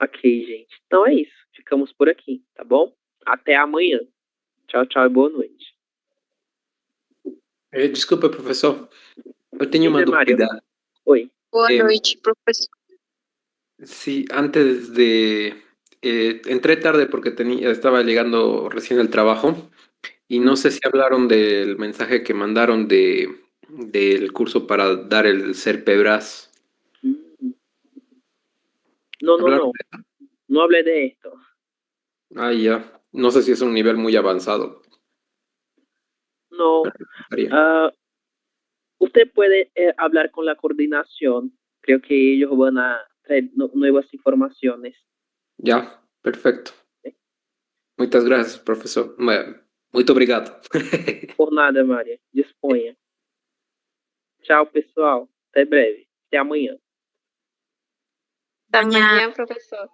Ok, gente. Então é isso. Ficamos por aqui, tá bom? Até amanhã. Tchau, tchau e boa noite. Desculpa, professor. Eu tenho uma dúvida. Oi. Boa noite, professor. Sí, antes de... entré tarde porque estaba llegando recién al trabajo y no sé si hablaron del mensaje que mandaron del curso para dar el CERPEBRAS. No. No hablé de esto. Ah, ya. No sé si es un nivel muy avanzado. No. Usted puede hablar con la coordinación. Creo que ellos van a traer nuevas informaciones. Ya, perfecto. Muitas gracias, professor. Muito obrigado. Por nada, Maria. Disponha. Tchau, pessoal. Até breve. Até amanhã. Até amanhã, professor.